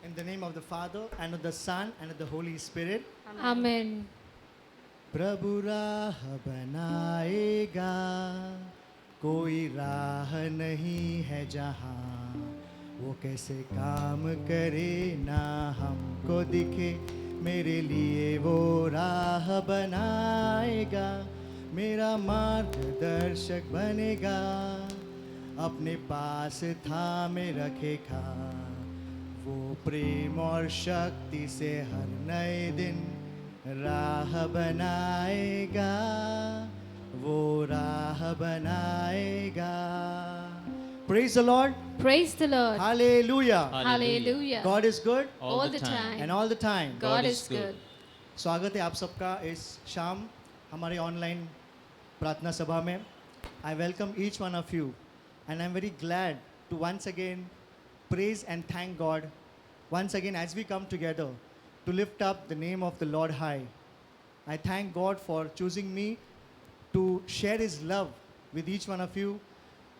In the name of the Father, and of the Son, and of the Holy Spirit. Amen. प्रभु राह बनाएगा, कोई राह नहीं है जहाँ वो कैसे काम करे ना हमको दिखे, मेरे लिए वो राह बनाएगा, मेरा मार्गदर्शक बनेगा, अपने पास थामे रखेगा, वो प्रेम और शक्ति से हर नए दिन राह बनाएगा, वो राह बनाएगा. Praise the Lord. Praise the Lord. Hallelujah. Hallelujah. God is good All the time. and all the time. God is good. स्वागत है आप सबका इस शाम हमारे ऑनलाइन प्रार्थना सभा में. I welcome each one of you and I'm very glad to once again praise and thank God once again as we come together to lift up the name of the Lord high. I thank God for choosing me to share His love with each one of you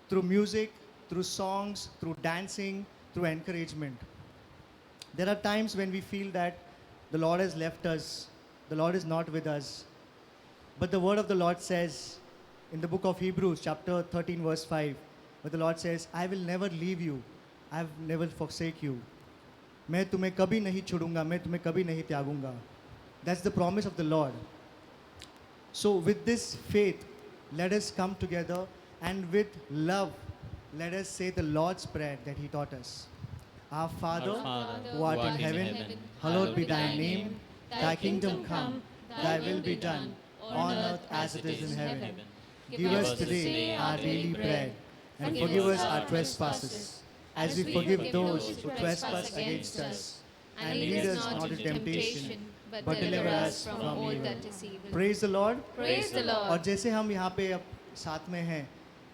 through music, through songs, through dancing, through encouragement. There are times when we feel that the Lord has left us, the Lord is not with us. But the word of the Lord says in the book of Hebrews, chapter 13, verse 5, where the Lord says, I will never leave you, I will never forsake you. मैं तुम्हें कभी नहीं छोड़ूंगा, मैं तुम्हें कभी नहीं त्यागूंगा. That's the promise of the Lord. So with this faith, let us come together and with love, let us say the Lord's Prayer that He taught us. Our Father, who art in heaven, hallowed be thy name. Thy kingdom come, thy will be done, on earth as it is in heaven. Give us today our daily bread, and forgive us our trespasses, as we forgive those who trespass against us. And lead us not into temptation, but deliver us from all that is evil. Praise the Lord. Praise the Lord. और जैसे हम यहाँ पे अब साथ में हैं,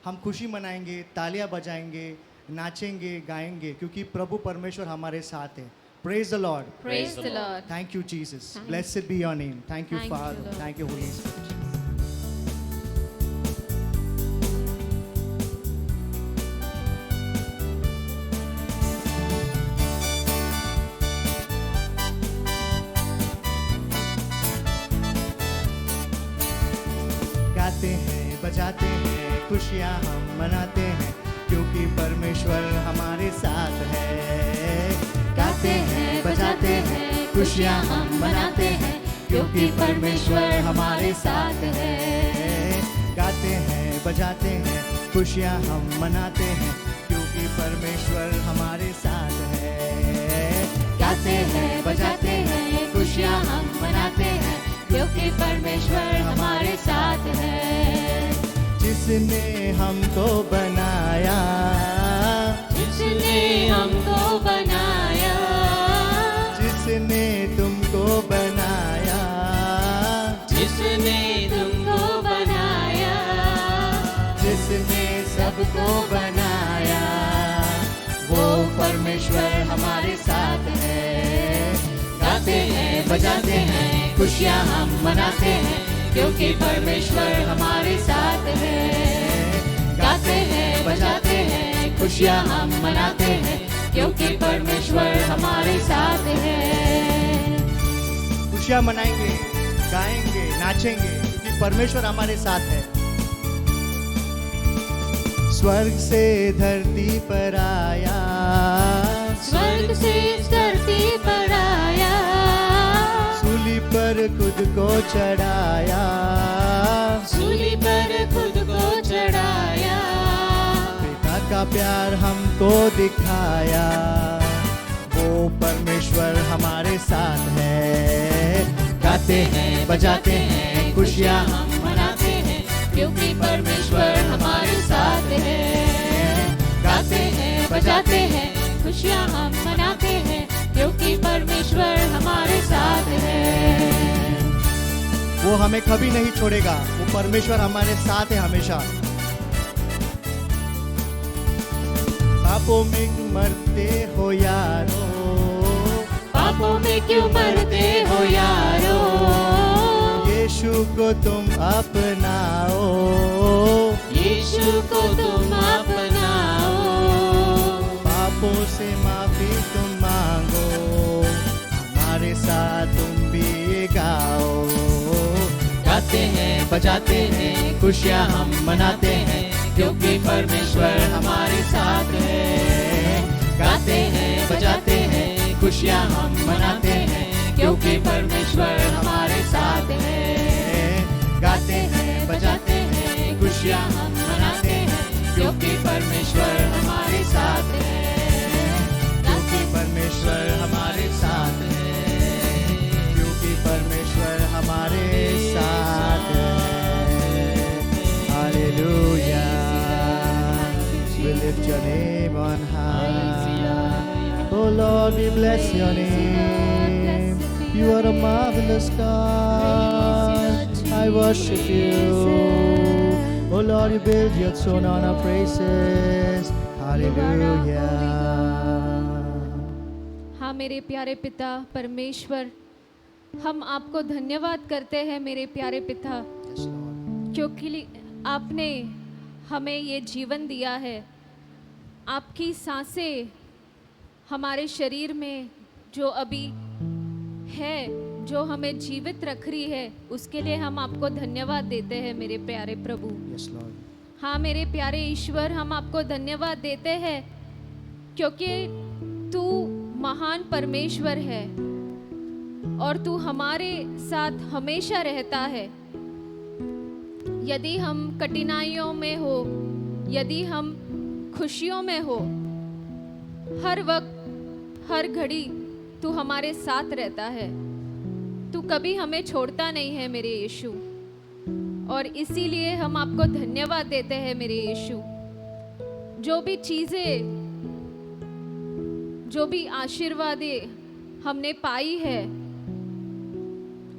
हम खुशी मनाएंगे, तालियां बजाएंगे, नाचेंगे, गाएंगे, क्योंकि प्रभु परमेश्वर हमारे साथ है. Praise the Lord. Praise the Lord. Thank you, Jesus. Thank Blessed be your name. Thank you, Thank you, Father. Lord. Thank you, Holy Spirit. गाते हैं, बजाते हैं, खुशियाँ हम मनाते हैं, क्योंकि परमेश्वर हमारे साथ है. गाते हैं, बजाते हैं, खुशियाँ हम मनाते हैं, क्योंकि परमेश्वर हमारे साथ है. गाते हैं, बजाते हैं, खुशियाँ हम मनाते हैं, क्योंकि परमेश्वर हमारे साथ है. गाते हैं, बजाते हैं, खुशियाँ हम मनाते हैं, क्योंकि परमेश्वर हमारे साथ है. जिसने हमको बनाया, जिसने हमको बनाया, जिसने तुमको बनाया, जिसने तुमको बनाया, जिसने सबको बनाया, वो परमेश्वर हमारे साथ है. गाते हैं, बजाते हैं, खुशियाँ हम मनाते हैं, क्योंकि परमेश्वर हमारे साथ है. गाते हैं, बजाते हैं, खुशियाँ हम मनाते हैं, क्योंकि परमेश्वर हमारे साथ है. खुशियाँ मनाएंगे, गाएंगे, नाचेंगे, क्योंकि परमेश्वर हमारे साथ है. स्वर्ग से धरती पर आया, स्वर्ग से इस धरती पर आया, सूली पर खुद को चढ़ाया, सूली पर खुद को चढ़ाया, पिता का प्यार हमको दिखाया, वो परमेश्वर हमारे साथ है. गाते हैं, बजाते हैं, खुशियाँ हम मनाते हैं, क्योंकि परमेश्वर हमारे साथ है. गाते हैं, बजाते हैं, खुशियाँ हम मनाते हैं, क्योंकि परमेश्वर हमारे साथ है. वो हमें कभी नहीं छोड़ेगा, वो परमेश्वर हमारे साथ है हमेशा. पापों में मरते हो यारो, पापों में क्यों मरते हो यारो, यीशु को तुम अपनाओ, यीशु को तुम अपनाओ, पापों से माफ भी तुम मांगो, हमारे साथ तुम भी ये गाओ। गाते हैं बजाते हैं खुशियाँ हम मनाते हैं, क्योंकि परमेश्वर हमारे साथ है। गाते हैं बजाते हैं खुशियाँ हम मनाते हैं, क्योंकि परमेश्वर हमारे साथ है। गाते हैं बजाते हैं खुशियाँ हम मनाते हैं, क्योंकि परमेश्वर हमारे साथ है। क्योंकि परमेश्वर हमारे साथ है, क्योंकि परमेश्वर हमारे साथ है। Hallelujah, we lift your name on high. Oh Lord, we bless your name. You are a marvelous God. I worship you. Oh Lord, you build your throne on our praises. Hallelujah. हाँ मेरे प्यारे पिता परमेश्वर, हम आपको धन्यवाद करते हैं मेरे प्यारे पिता, Yes, Lord. क्योंकि आपने हमें ये जीवन दिया है। आपकी सांसें हमारे शरीर में जो अभी है, जो हमें जीवित रख रही है, उसके लिए हम आपको धन्यवाद देते हैं मेरे प्यारे प्रभु। Yes, Lord. हाँ मेरे प्यारे ईश्वर, हम आपको धन्यवाद देते हैं क्योंकि तू महान परमेश्वर है और तू हमारे साथ हमेशा रहता है। यदि हम कठिनाइयों में हो, यदि हम खुशियों में हो, हर वक्त हर घड़ी तू हमारे साथ रहता है। तू कभी हमें छोड़ता नहीं है मेरे यीशु, और इसीलिए हम आपको धन्यवाद देते हैं मेरे यीशु। जो भी चीज़ें, जो भी आशीर्वादें हमने पाई है,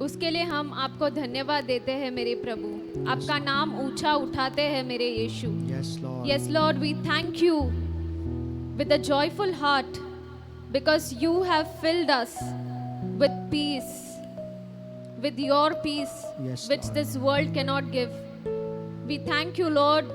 उसके लिए हम आपको धन्यवाद देते हैं मेरे प्रभु। आपका नाम ऊंचा उठाते हैं मेरे यीशु। Yes, Lord. Yes, Lord, we thank you with a joyful heart because you have filled us with peace, with your peace, Yes, which Lord. this world cannot give. We thank you, Lord,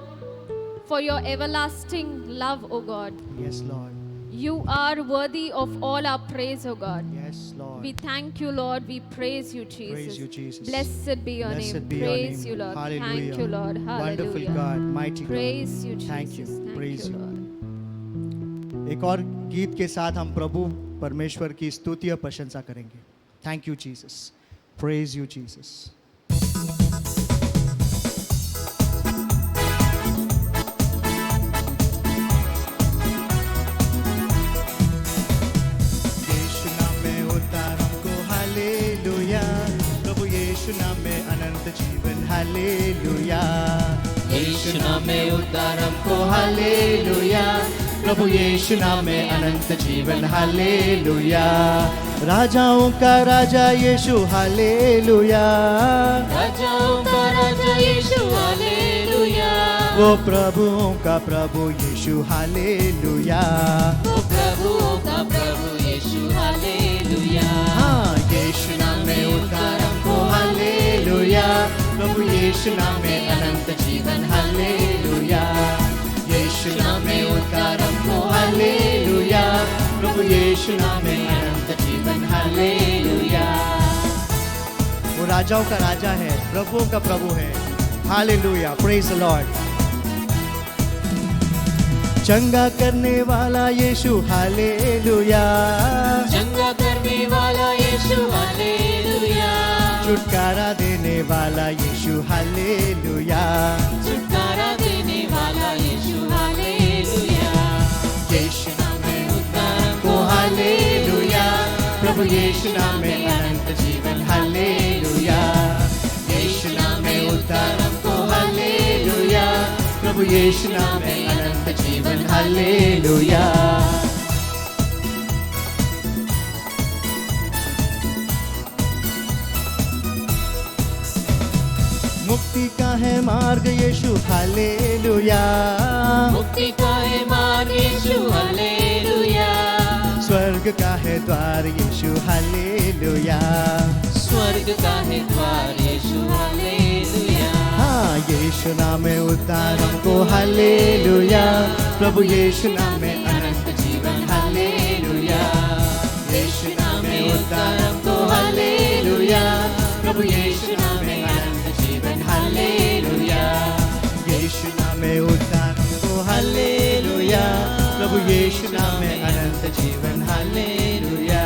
for your everlasting love, O God. Yes, Lord. You are worthy of all our praise, O God. Yes, Lord. We thank you, Lord. We praise you, Jesus. Praise you, Jesus. Blessed be your Blessed name. be your Praise name. you, Lord. Hallelujah. Thank you, Lord. Hallelujah. Wonderful God, mighty God. Praise you, Jesus. Thank you. Thank Praise you, you. Lord. एक और गीत के साथ हम प्रभु परमेश्वर की स्तुति और प्रशंसा करेंगे। Thank you Jesus, praise you Jesus. Yeshu नाम में उद्धार हमको, हालेलुया। प्रभु यीशु नाम में अनंत जीवन, हालेलुया। यीशु नाम में उद्धार हमको, हालेलुया। प्रभु यीशु नाम में अनंत जीवन, हालेलुया। राजाओं का राजा यीशु, हालेलुया। राजाओं का राजा यीशु, हालेलुया। वो प्रभुओं का प्रभु यीशु, हालेलुया। वो प्रभुओं का प्रभु यीशु, हालेलुया। हाँ, यीशु नाम में उद्धार हमको, हालेलुया। प्रभु यीशु नाम में अनंत जीवन, हालेलुया। यीशु नाम में उद्धार हमको, हालेलुया। प्रभु यीशु नाम में अनंत जीवन, हालेलुया। वो राजाओं का राजा है, प्रभुओं का प्रभु है, हालेलुया। Praise the Lord. चंगा करने वाला यीशु, हालेलुया। चंगा करने वाला यीशु, हालेलुया। छुटकारा देने वाला यीशु, हालेलुया। छुटकारा देने वाला यीशु, हालेलुया। यीशु नाम में उद्धार हमको, हालेलुया। प्रभु यीशु नाम में अनंत जीवन, हालेलुया। यीशु नाम में उद्धार हमको, हालेलुया। प्रभु यीशु नाम में अनंत जीवन, हालेलुया। मुक्ति का है मार्ग यीशु, हालेलुया। मुक्ति का है मार्ग यीशु, हालेलुया। स्वर्ग का है द्वार यीशु, हालेलुया। स्वर्ग का है द्वार यीशु, हालेलुया। हाँ, यीशु नाम में उद्धार हमको, हालेलुया। प्रभु यीशु नाम में अनंत जीवन, हालेलुया। प्रभु यीशु नाम में अनंत जीवन हालेलुया,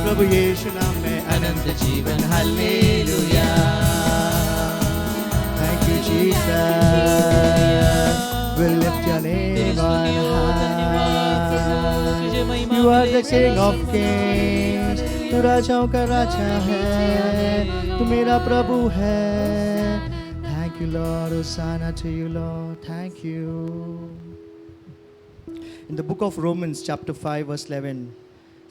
प्रभु यीशु नाम में अनंत जीवन hallelujah. Thank you Jesus, we lift your name on high. You are the King of Kings, तू राजाओं का राजा है, तू मेरा प्रभु है। Thank you Lord, Hosanna to you Lord, thank you. In the book of Romans chapter 5 verse 11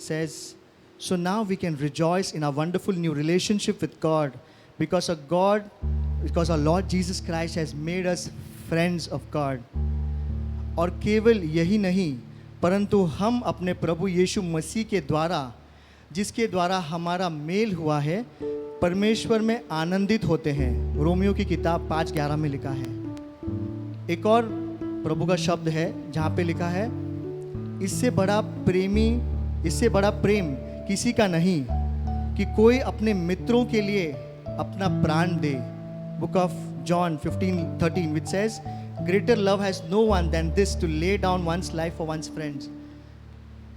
says, so now we can rejoice in our wonderful new relationship with God because our Lord Jesus Christ has made us friends of God. और केवल यही नहीं परंतु हम अपने प्रभु यीशु मसीह के द्वारा, जिसके द्वारा हमारा मेल हुआ है, परमेश्वर में आनंदित होते हैं। रोमियो की किताब 5:11 में लिखा है। एक और प्रभु का शब्द है जहाँ पे लिखा है, इससे बड़ा प्रेम किसी का नहीं कि कोई अपने मित्रों के लिए अपना प्राण दे। Book of John 15:13 which says, greater love has no one than this to lay down one's life for one's friends.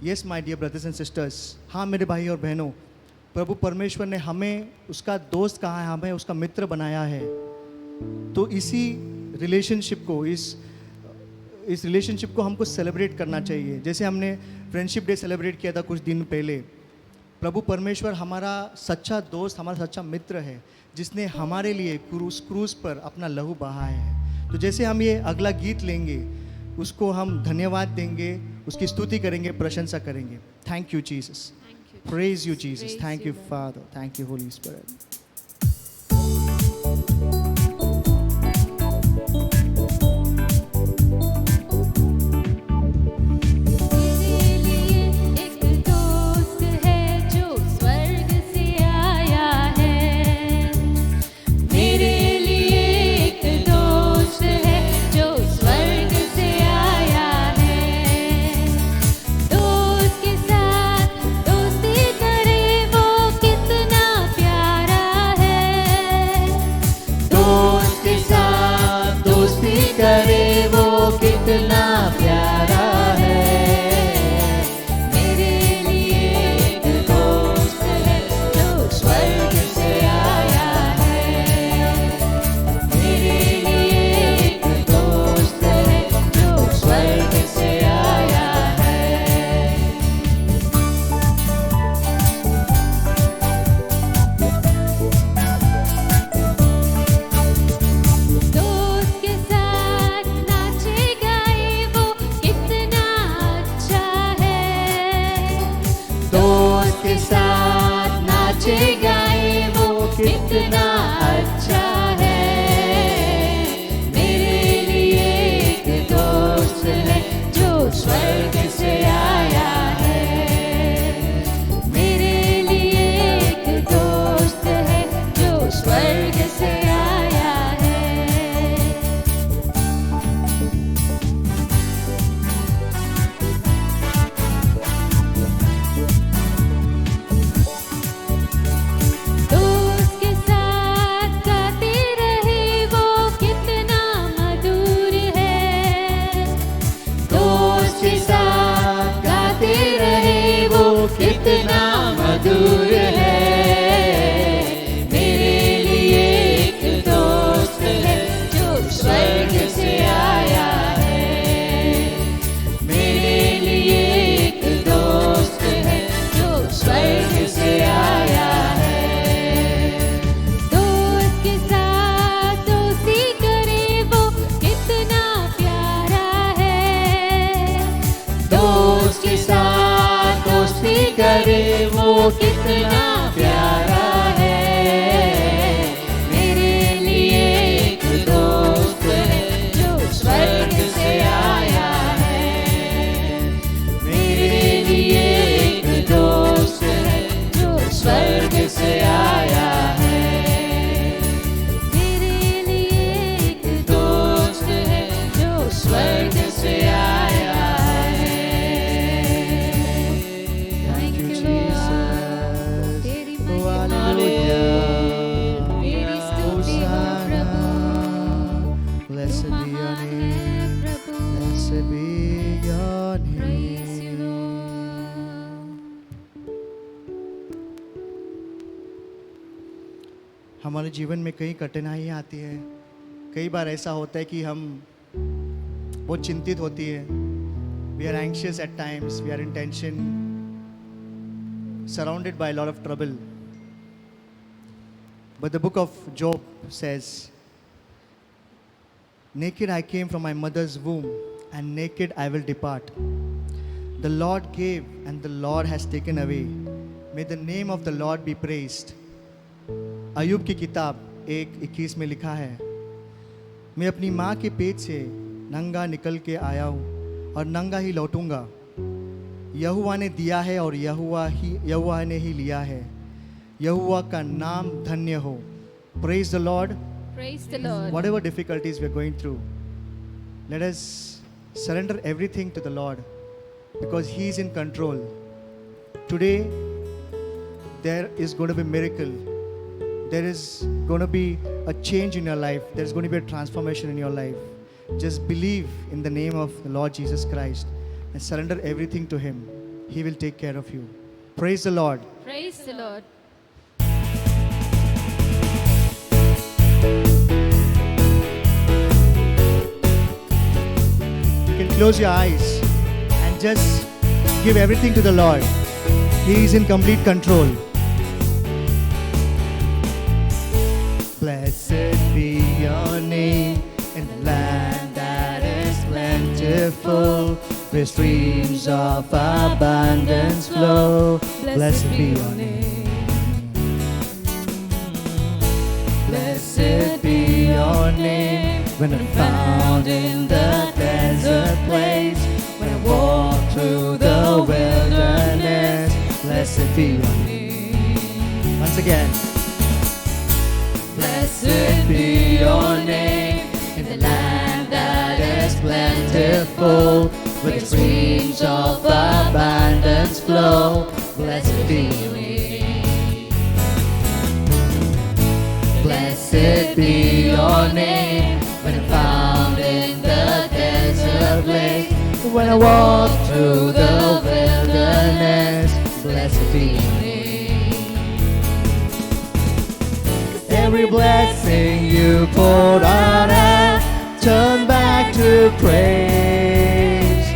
Yes my dear brothers and sisters, हाँ मेरे भाई और बहनों, प्रभु परमेश्वर ने हमें उसका दोस्त कहा है, हमें उसका मित्र बनाया है। तो इसी रिलेशनशिप को इस रिलेशनशिप को हमको सेलिब्रेट करना चाहिए। जैसे हमने फ्रेंडशिप डे सेलिब्रेट किया था कुछ दिन पहले। प्रभु परमेश्वर हमारा सच्चा दोस्त, हमारा सच्चा मित्र है, जिसने हमारे लिए क्रूस पर अपना लहू बहाया है। तो जैसे हम ये अगला गीत लेंगे, उसको हम धन्यवाद देंगे, उसकी स्तुति करेंगे, प्रशंसा करेंगे। Thank you Jesus, praise you Jesus, thank you father, thank you Holi spirit. कितना प्यारा है, मेरे लिए एक दोस्त है जो स्वर्ग से आया है। मेरे लिए एक दोस्त है जो स्वर्ग से आया है। मेरे लिए एक दोस्त है जो स्वर्ग से आया है। Thank you, Jesus. हमारे जीवन में कई कठिनाइयाँ आती है, कई बार ऐसा होता है कि हम बहुत चिंतित होती है. We are anxious at times, we are in tension, surrounded by a lot of trouble. But the book of Job says, naked I came from my mother's womb, and naked I will depart. The Lord gave, and the Lord has taken away. May the name of the Lord be praised. अय्यूब की किताब 1:21 में लिखा है, मैं अपनी माँ के पेट से नंगा निकल के आया हूँ और नंगा ही लौटूंगा. यहोवा ने दिया है और यहोवा ने ही लिया है. यहोवा का नाम धन्य हो. Praise the Lord. Praise the Lord. Whatever difficulties we are going through, let us surrender everything to the Lord, because He is in control. Today, there is going to be a miracle. There is going to be a change in your life. There is going to be a transformation in your life. Just believe in the name of the Lord Jesus Christ and surrender everything to Him. He will take care of you. Praise the Lord. Praise the Lord. You can close your eyes and just give everything to the Lord. He is in complete control. Blessed be your name in the land that is plentiful, where streams of abundance flow. Blessed be your name. Blessed be your name when I'm found in the desert place, when I walk through the wilderness. Blessed be your name. Once again. Blessed be your name in the land that is plentiful, where streams of abundance flow. Blessed be your name. Blessed be your name when I'm found in the desert place, when I walk through the wilderness. Blessed be your name. Every blessing you poured on us, turn back to praise.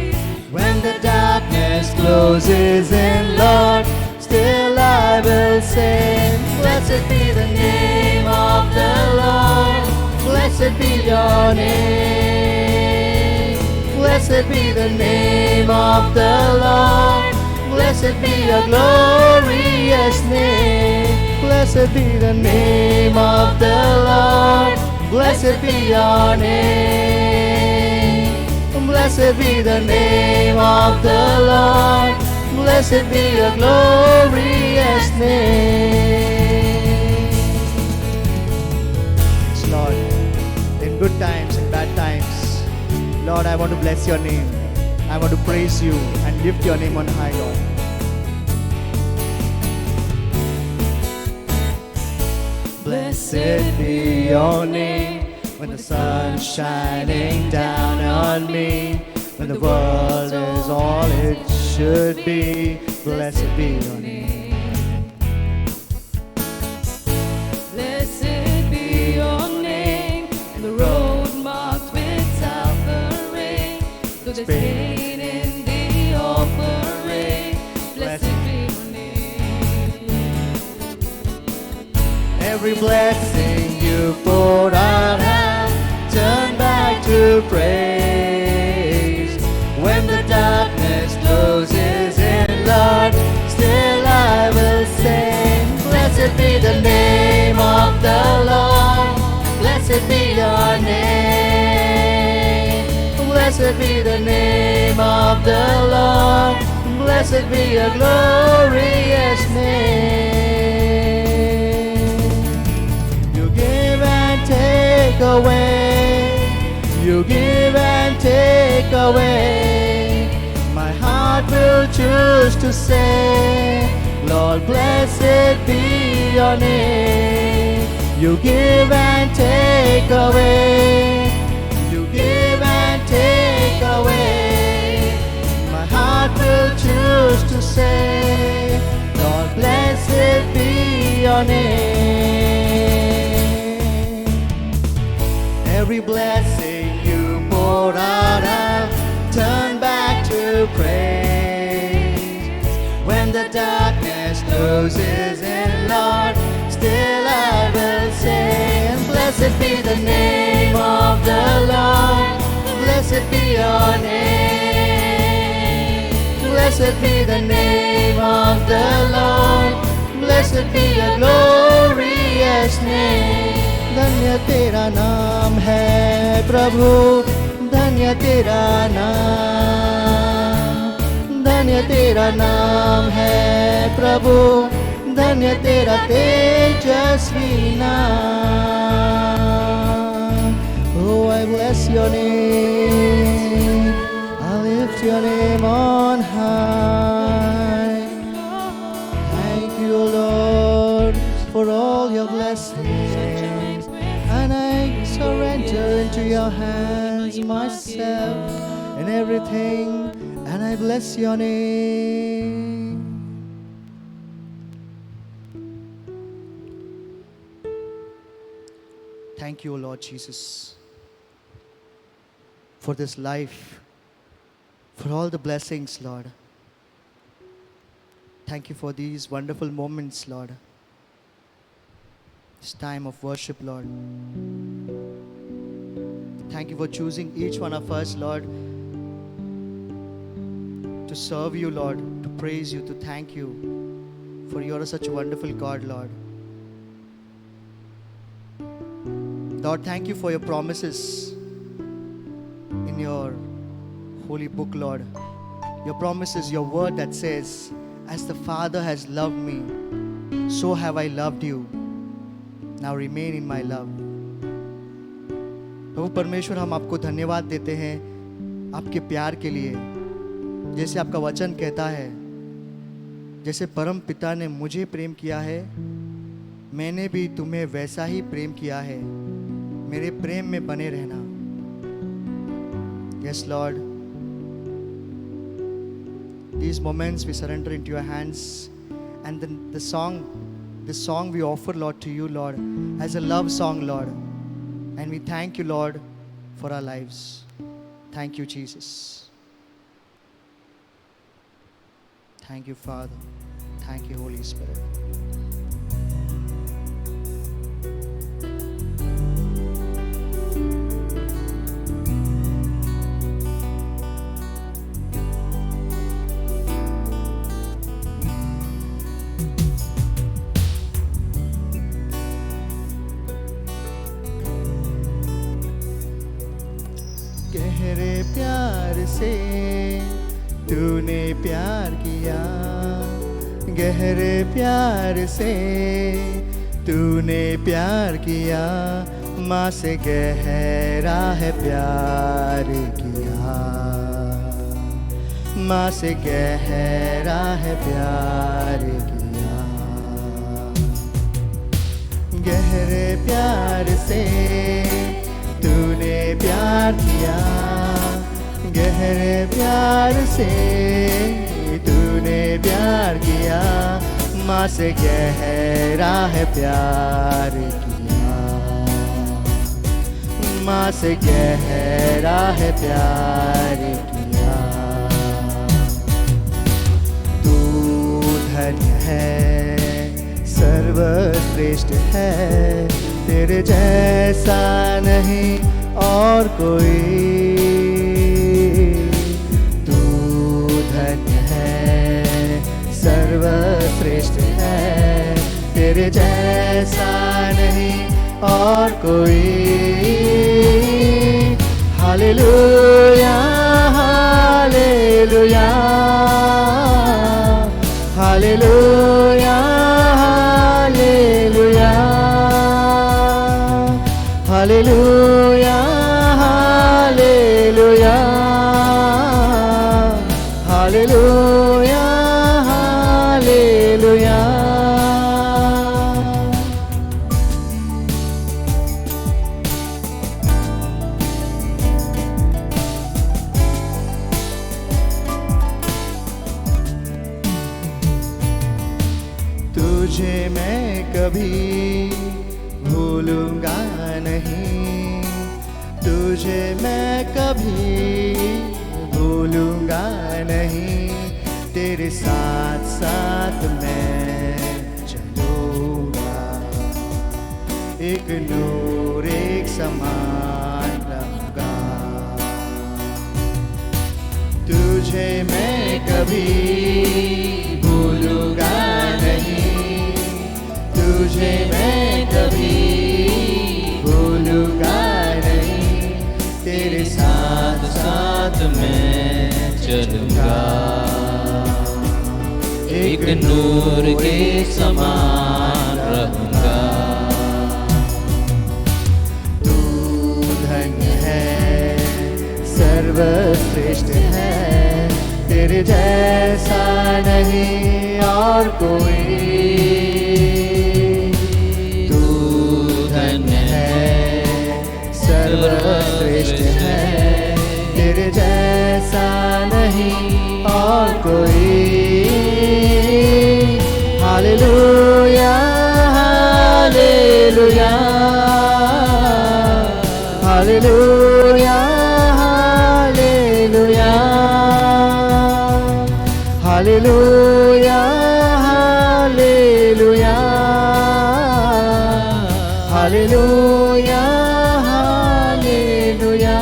When the darkness closes in, Lord, still I will sing. Blessed be the name of the Lord. Blessed be your name. Blessed be the name of the Lord. Blessed be your glorious name. Blessed be the name of the Lord. Blessed be your name. Blessed be the name of the Lord. Blessed be your glorious name. Yes, Lord, in good times and bad times, Lord, I want to bless your name. I want to praise you and lift your name on high, Lord. Blessed be your name when the sun's shining down on me, when the world is all it should be. Blessed be your name. Blessed be your name, and the road marked with suffering, through the pain in the offering. Blessed be your name. Every blessing you poured on us, turn back to praise. When the darkness closes in, Lord, still I will sing. Blessed be the name of the Lord. Blessed be your name. Blessed be the name of the Lord. Blessed be your glorious name. You give and take away. You give and take away. My heart will choose to say, Lord, blessed be your name. You give and take away. You give and take away. My heart will choose to say, Lord, blessed be your name. every blessing you pour out, I'll turn back to praise. When the darkness closes in, Lord, still I will sing. Blessed be the name of the Lord. Blessed be your name. Blessed be the name of the Lord. Blessed be your glorious name. धन्य तेरा नाम है प्रभु, धन्य तेरा नाम, धन्य तेरा नाम है प्रभु, धन्य तेरा तेजस्वी नाम. Oh, I bless your name, I lift your name on high. Thank you, Lord, for all your blessings, and I surrender into your hands myself and everything, and I bless your name. Thank you, Lord Jesus, for this life, for all the blessings, Lord. Thank you for these wonderful moments, Lord. This time of worship, Lord. Thank you for choosing each one of us, Lord, to serve you, Lord, to praise you, to thank you, for you are such a wonderful God, Lord. Lord, thank you for your promises in your holy book, Lord. Your promises, your word that says, as the Father has loved me, so have I loved you. Now remain in my love. प्रभु परमेश्वर, हम आपको धन्यवाद देते हैं आपके प्यार के लिए. जैसे आपका वचन कहता है, जैसे परम पिता ने मुझे प्रेम किया है, मैंने भी तुम्हें वैसा ही प्रेम किया है. मेरे प्रेम में बने रहना. Yes, Lord. These moments we surrender into your hands, and then the song we offer, Lord, to you, Lord, as a love song, Lord. And we thank you, Lord, for our lives. Thank you, Jesus. Thank you, Father. Thank you, Holy Spirit. गहरे प्यार से तूने प्यार किया, गहरे प्यार से तूने प्यार किया, माँ से गहरा है प्यार किया, माँ से गहरा है प्यार किया. गहरे प्यार से तूने प्यार किया, गहरे प्यार से तूने प्यार किया, माँ से गहरा है प्यार किया, माँ से गहरा है प्यार किया. तू धन्य है, सर्वश्रेष्ठ है, तेरे जैसा नहीं और कोई. तू धन्य है, सर्वश्रेष्ठ है, तेरे जैसा नहीं और कोई. Hallelujah, hallelujah, hallelujah, hallelujah, hallelujah, hallelujah, hallelujah, hallelujah. तुझे मैं कभी भूलूंगा नहीं, तुझे मैं कभी भूलूंगा नहीं, तेरे साथ साथ मैं चलूंगा, एक नूर एक समान रहूंगा। तुझे मैं कभी भूलूंगा नहीं, तुझे मैं कभी भूलूंगा नहीं, तेरे साथ साथ मैं चलूंगा, एक नूर के समान रहूंगा। तू धन्य है, सर्वश्रेष्ठ है, तेरे जैसा नहीं और कोई। तू धन्य है, सर्वश्रेष्ठ है, तेरे जैसा नहीं और कोई। Hallelujah hallelujah hallelujah hallelujah hallelujah hallelujah hallelujah hallelujah.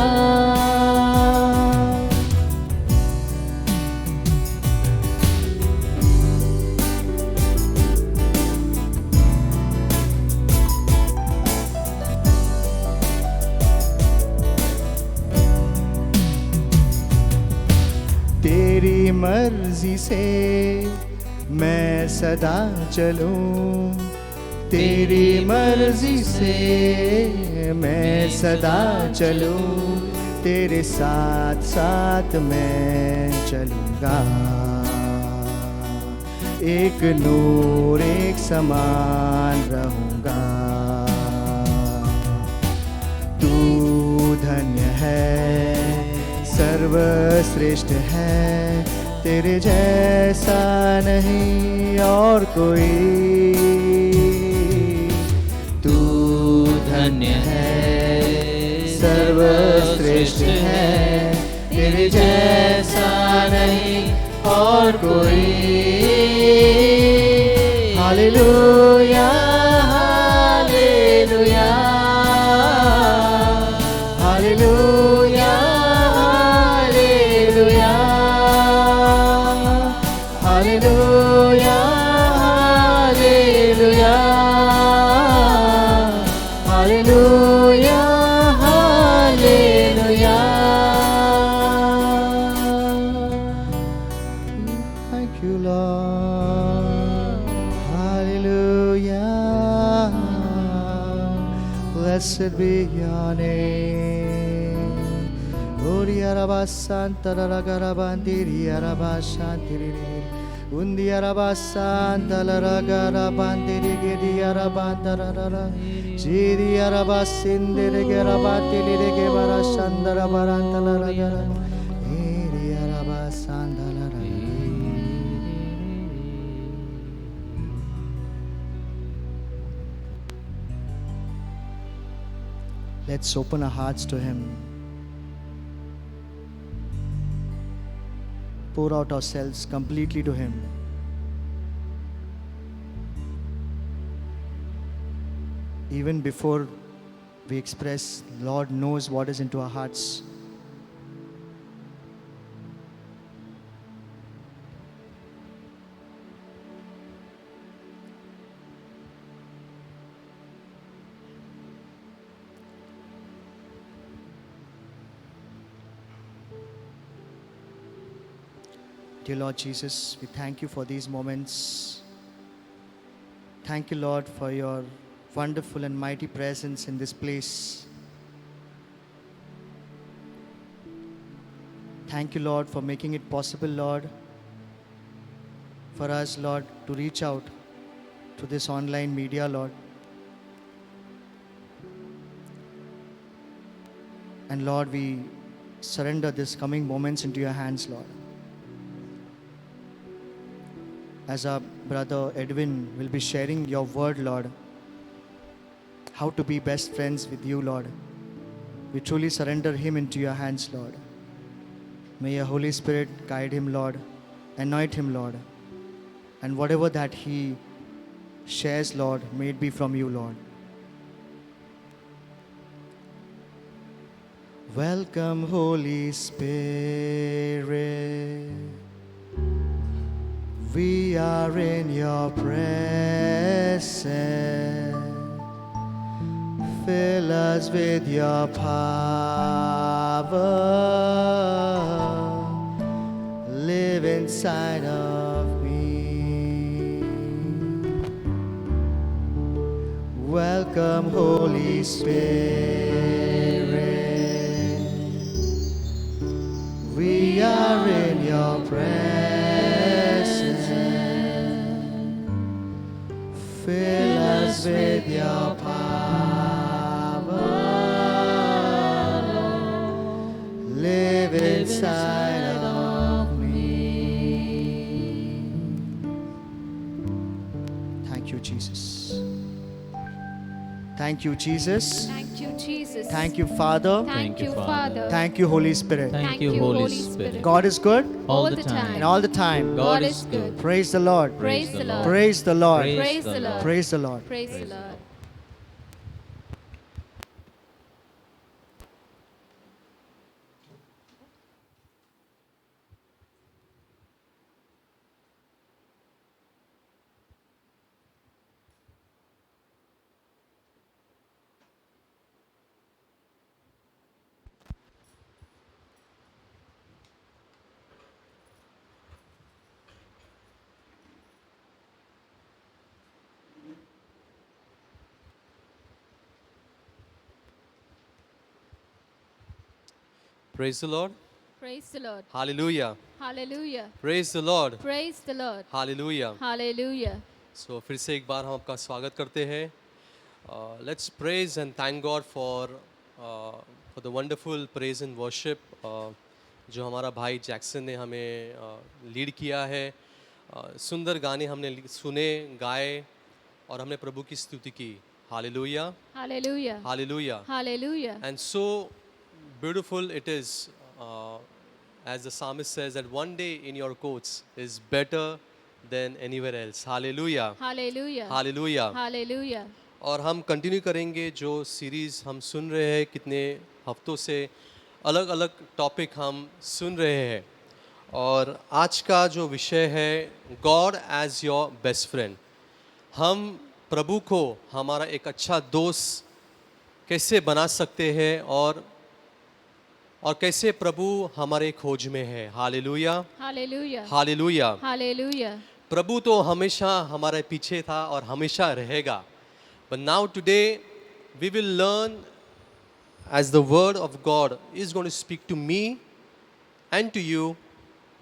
तेरी मर्जी से मैं सदा चलूं, तेरी मर्जी से मैं सदा चलूं, तेरे साथ साथ मैं चलूंगा, एक नूर एक समान रहूंगा। तू धन्य है, सर्वश्रेष्ठ है, तेरे जैसा नहीं और कोई। तू धन्य है, सर्वश्रेष्ठ है, तेरे जैसा नहीं और कोई। Hallelujah hallelujah hallelujah hallelujah hallelujah hallelujah hallelujah hallelujah. Thank you, Lord. Hallelujah. Blessed be your name. Ori arabasanta ragarabandiri arabashantiri. Undi arabasanta ragarabandiri gedi arabandarara. Jiri arabasindiri gerabandiri gebarashandara barantala ragara. Eri arabasandala ragara. Let's open our hearts to Him. Pour out ourselves completely to Him. Even before we express, Lord knows what is into our hearts. Dear Lord Jesus, we thank you for these moments. Thank you, Lord, for your wonderful and mighty presence in this place. Thank you, Lord, for making it possible, Lord, for us, Lord, to reach out to this online media, Lord. And Lord, we surrender this coming moments into your hands, Lord. As our brother Edwin will be sharing your word, Lord, how to be best friends with you, Lord. We truly surrender him into your hands, Lord. May your Holy Spirit guide him, Lord. Anoint him, Lord. And whatever that he shares, Lord, may it be from you, Lord. Welcome, Holy Spirit. We are in your presence. Fill us with your power. Live inside of me. Welcome, Holy Spirit. We are in your presence. Fill us with your power. Live inside of me. Thank you, Jesus. Thank you, Jesus. Thank you, Jesus. Thank you, Father. Thank you, Father. Thank you, Holy Spirit. Thank you, Holy Spirit. God is good All the time. and all the time. God is good. Praise the Lord. Praise the Lord. Praise the Lord. Praise the Lord. Praise the Lord. Praise the Lord. Praise the Lord. Praise the Lord. Hallelujah. Hallelujah. Praise the Lord. Praise the Lord. Hallelujah. Hallelujah. So फिर से एक बार हम आपका स्वागत करते हैं. Let's praise and thank God for the wonderful praise and worship जो हमारा भाई जैक्सन ने हमें लीड किया है. सुंदर गाने हमने सुने, गाए और हमने प्रभु की स्तुति की. Hallelujah. Hallelujah. Hallelujah. Hallelujah. And so beautiful it is, as the psalmist says, that one day in your courts is better than anywhere else. Hallelujah. Hallelujah. Hallelujah. Hallelujah. और हम कंटिन्यू करेंगे जो सीरीज़ हम सुन रहे हैं, कितने हफ्तों से अलग अलग टॉपिक हम सुन रहे हैं. और आज का जो विषय है, God as your best friend. हम प्रभु को हमारा एक अच्छा दोस्त कैसे बना सकते हैं और कैसे प्रभु हमारे खोज में है. हालेलुया. Hallelujah. हालेलुया. Hallelujah. प्रभु तो हमेशा हमारे पीछे था और हमेशा रहेगा. But now today we will learn, as the word of God is going to speak to me and to you,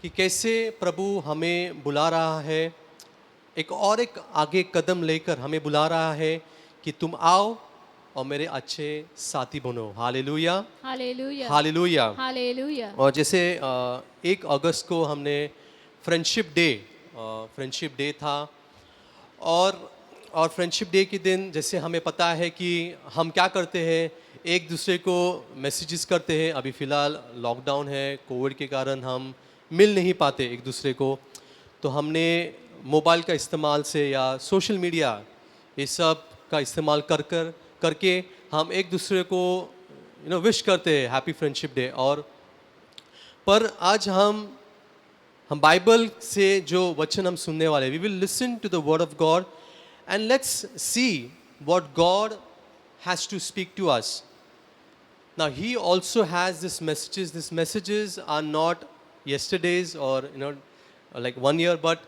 कि कैसे प्रभु हमें बुला रहा है, एक आगे कदम लेकर हमें बुला रहा है कि तुम आओ और मेरे अच्छे साथी बनो. हालेलुया. Hallelujah. हालेलुया. Hallelujah. और जैसे 1 अगस्त को हमने फ्रेंडशिप डे था और फ्रेंडशिप डे के दिन जैसे हमें पता है कि हम क्या करते हैं, एक दूसरे को मैसेजेस करते हैं. अभी फ़िलहाल लॉकडाउन है, कोविड के कारण हम मिल नहीं पाते एक दूसरे को, तो हमने मोबाइल का इस्तेमाल से या सोशल मीडिया ये सब का इस्तेमाल करके हम एक दूसरे को विश करते हैं हैप्पी फ्रेंडशिप डे. और पर आज हम बाइबल से जो वचन हम सुनने वाले, we will listen to the word of God and let's see what God has to speak to us. Now he also has this messages. These messages are not yesterday's or like 1 year, but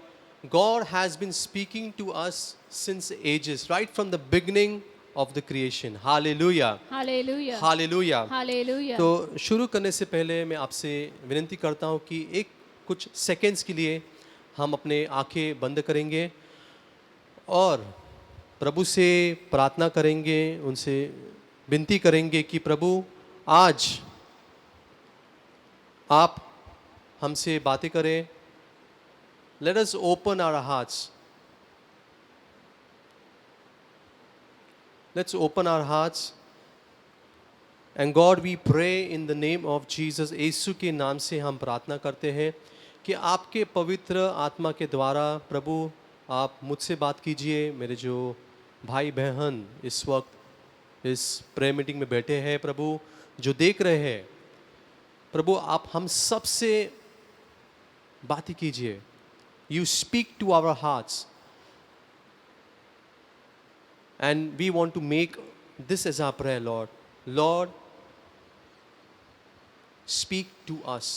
God has been speaking to us since ages, right from the beginning of the creation. Hallelujah. Hallelujah. Hallelujah. Hallelujah. तो शुरू करने से पहले मैं आपसे विनती करता हूँ कि कुछ सेकंड्स के लिए हम अपने आंखें बंद करेंगे और प्रभु से प्रार्थना करेंगे, उनसे विनती करेंगे कि प्रभु आज आप हमसे बातें करें. Let us open our hearts. Let's open our hearts and God we pray in the name of Jesus, Yeshu के नाम से हम प्रार्थना करते हैं कि आपके पवित्र आत्मा के द्वारा प्रभु आप मुझसे बात कीजिए। मेरे जो भाई बहन इस वक्त इस प्रेयर मीटिंग में बैठे हैं प्रभु, जो देख रहे हैं प्रभु, आप हम सब से बातें कीजिए। You speak to our hearts and we want to make this as our prayer Lord. Lord, speak to us.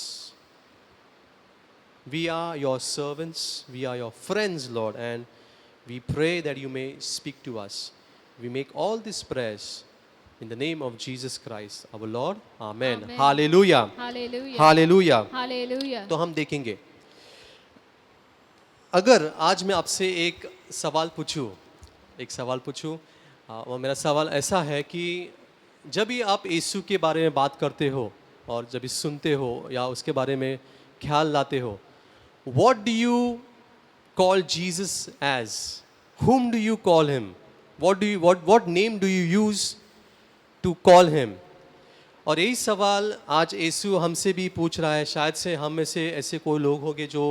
We are your servants, we are your friends, Lord, and we pray that you may speak to us. We make all these prayers in the name of Jesus Christ, our Lord. Amen. Amen. Hallelujah. Hallelujah. Hallelujah. Hallelujah. तो हम देखेंगे, अगर आज मैं आपसे एक सवाल पूछूं, और मेरा सवाल ऐसा है कि जब भी आप यीशु के बारे में बात करते हो और जब भी सुनते हो या उसके बारे में ख्याल लाते हो, what do you call Jesus as? Whom do you call him? What name do you use to call him? और यही सवाल आज यीशु हमसे भी पूछ रहा है। शायद से हम में से ऐसे कोई लोग होंगे जो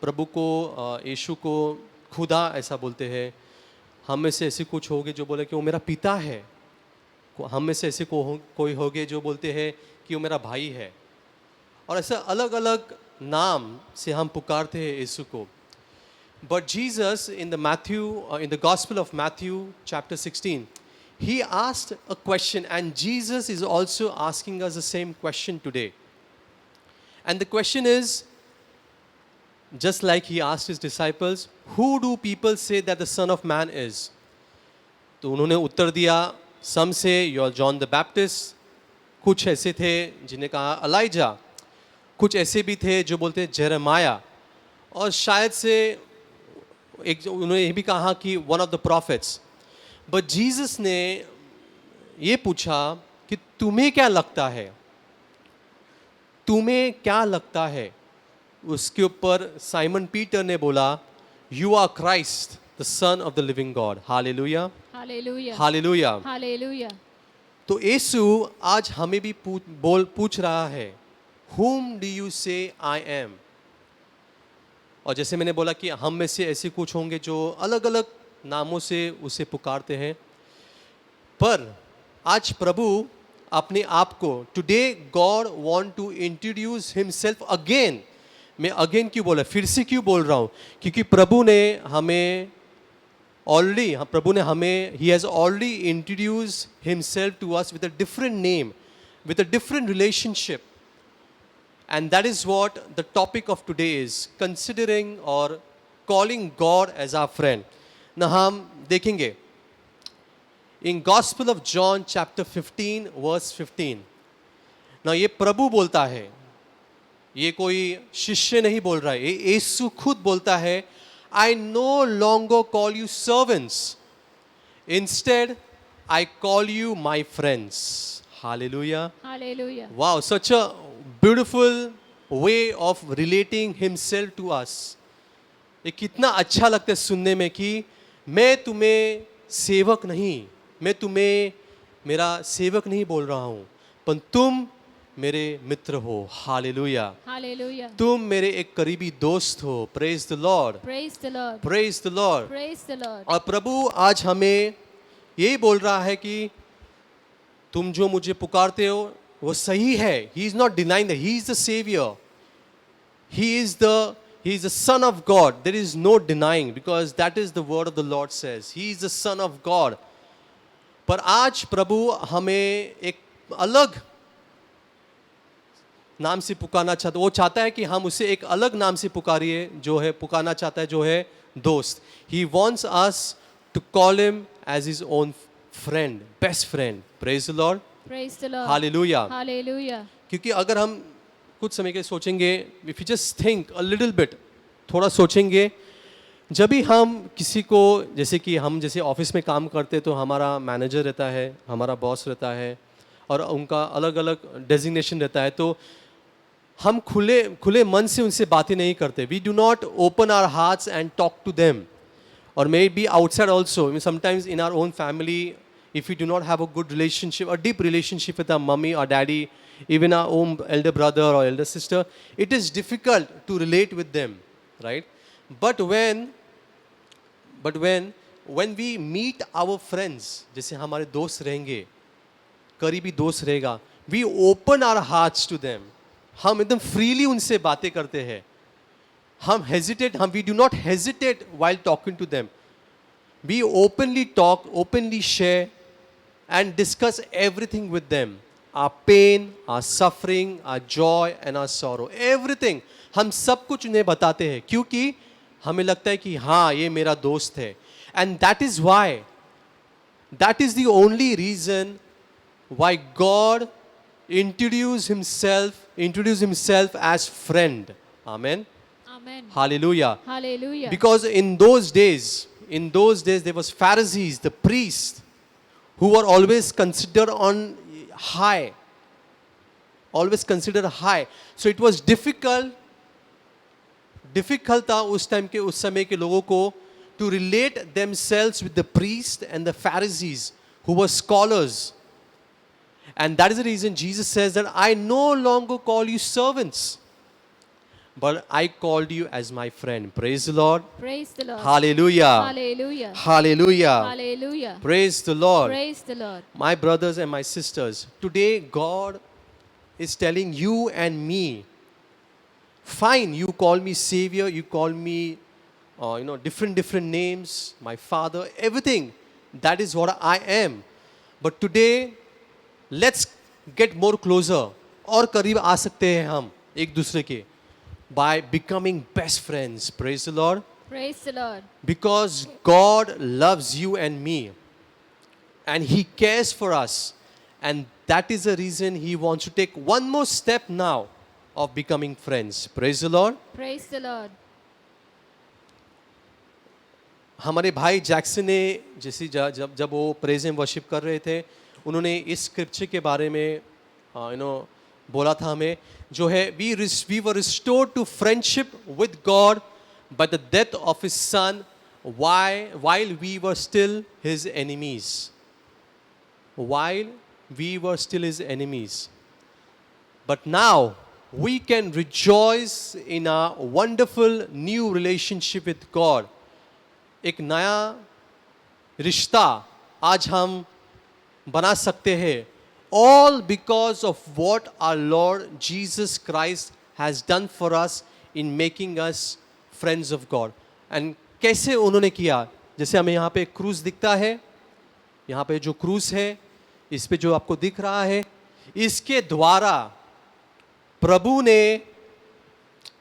प्रभु को, यीशु को खुदा ऐसा बोलते हैं। हम में से ऐसे कुछ होंगे जो बोले कि वो मेरा पिता है। हम में से ऐसे कोई होंगे जो बोलते हैं कि वो मेरा भाई है। और ऐसा अलग अलग नाम से हम पुकारते हैं यीशु को। But Jesus in the gospel of Matthew chapter 16, he asked a question, and Jesus is also asking us the same question today. And the question is, just like he asked his disciples, who do people say that the Son of Man is? तो उन्होंने उत्तर दिया, some say you're John the Baptist, कुछ ऐसे थे जिन्हें कहा ELISA, कुछ ऐसे भी थे जो बोलते जेरेमाया, और शायद से उन्होंने ये भी कहा कि one of the profits. But Jesus ने ये पूछा कि तुम्हें क्या लगता है, तुम्हें क्या लगता है? उसके ऊपर साइमन पीटर ने बोला, you are Christ the son of the living God. Hallelujah, Hallelujah. Hallelujah. Hallelujah. तो यीशु आज हमें भी पूछ रहा है, whom do you say I am? और जैसे मैंने बोला कि हम में से ऐसे कुछ होंगे जो अलग अलग नामों से उसे पुकारते हैं, पर आज प्रभु अपने आप को, today God want to introduce himself again. मैं अगेन क्यों बोला, फिर से क्यों बोल रहा हूँ? क्योंकि प्रभु ने हमें he has already introduced himself to us with a different name, with a different relationship. And that is what the topic of today is, considering or calling God as our friend. Now हम देखेंगे in Gospel of John chapter 15 verse 15. Now ये प्रभु बोलता है, ये कोई शिष्य नहीं बोल रहा है, ये यीशु खुद बोलता है, I no longer call you servants. Instead, I call you my friends. Hallelujah. Hallelujah. Wow, such a beautiful way of relating himself to us. ये कितना अच्छा लगता है सुनने में कि मैं तुम्हें सेवक नहीं, मैं तुम्हें मेरा सेवक नहीं बोल रहा हूँ, पर तुम मेरे मित्र हो। हालेलुया। Hallelujah. तुम मेरे एक करीबी दोस्त हो। Praise the Lord, Praise the Lord. Praise the Lord. Praise the Lord. और प्रभु आज हमें यही बोल रहा है कि तुम जो मुझे पुकारते हो वो सही है। He is not denying that he is the savior. He is the son of God. There is no denying, because that is the word of the Lord says. He is the son of God. पर आज प्रभु हमें एक अलग नाम से पुकारना चाहता है। वो चाहता है कि हम उसे एक अलग नाम से पुकारिए, जो है पुकारना चाहता है, जो है दोस्त। He wants us to call him as his own friend, best friend. Praise the Lord. Praise the Lord. Hallelujah. Hallelujah. क्योंकि अगर हम कुछ समय के सोचेंगे, if you just think a little bit, थोड़ा सोचेंगे, जब भी हम किसी को, जैसे कि हम जैसे ऑफिस में काम करते तो हमारा मैनेजर रहता है, हमारा बॉस रहता है, और उनका अलग अलग डेजिग्नेशन रहता है, तो हम खुले मन से उनसे बातें नहीं करते। We do not open our hearts and talk to them, और may be outside also, sometimes in our own family, if we do not have a good relationship, a deep relationship with our mummy or daddy, even our own elder brother or elder sister, it is difficult to relate with them, right? But when we meet our friends, जैसे हमारे दोस्त रहेंगे, करीबी दोस्त रहेगा, we open our hearts to them. हम एकदम freely उनसे बातें करते हैं. We do not hesitate while talking to them. We openly talk, openly share, and discuss everything with them. Our pain, our suffering, our joy, and our sorrow. Everything. हम सब कुछ उन्हें बताते हैं क्योंकि हमें लगता है कि हाँ ये मेरा दोस्त है. And that is why, that is the only reason why God introduced himself as friend. Amen. Amen. Hallelujah. Hallelujah. Because in those days there was Pharisees, the priests, who were always considered on high. Always considered high. So it was difficult था उस समय के लोगों को to relate themselves with the priests and the Pharisees who were scholars. And that is the reason Jesus says that I no longer call you servants, but I called you as my friend. Praise the Lord. Praise the Lord. Hallelujah. Hallelujah. Hallelujah. Hallelujah. Praise the Lord. Praise the Lord. My brothers and my sisters, today God is telling you and me, fine, you call me Savior, you call me different names, my Father, everything. That is what I am. But today, let's get more closer. और करीब आ सकते हैं हम एक दूसरे के by becoming best friends. Praise the Lord. Praise the Lord. Because God loves you and me, and He cares for us, and that is the reason He wants to take one more step now of becoming friends. Praise the Lord. Praise the Lord. हमारे भाई Jackson ने जैसे जब वो praise and worship कर रहे थे, उन्होंने इस स्क्रिप्चर के बारे में बोला था हमें, जो है we were restored to friendship with God by the death of His Son while we were still His enemies. While we were still His enemies. But now we can rejoice in a wonderful new relationship with God. एक नया रिश्ता आज हम बना सकते हैं, all because of what our Lord Jesus Christ has done for us in making us friends of God. And कैसे उन्होंने किया? जैसे हमें यहाँ पे क्रूस दिखता है, यहाँ पे जो क्रूस है, इस पे जो आपको दिख रहा है, इसके द्वारा प्रभु ने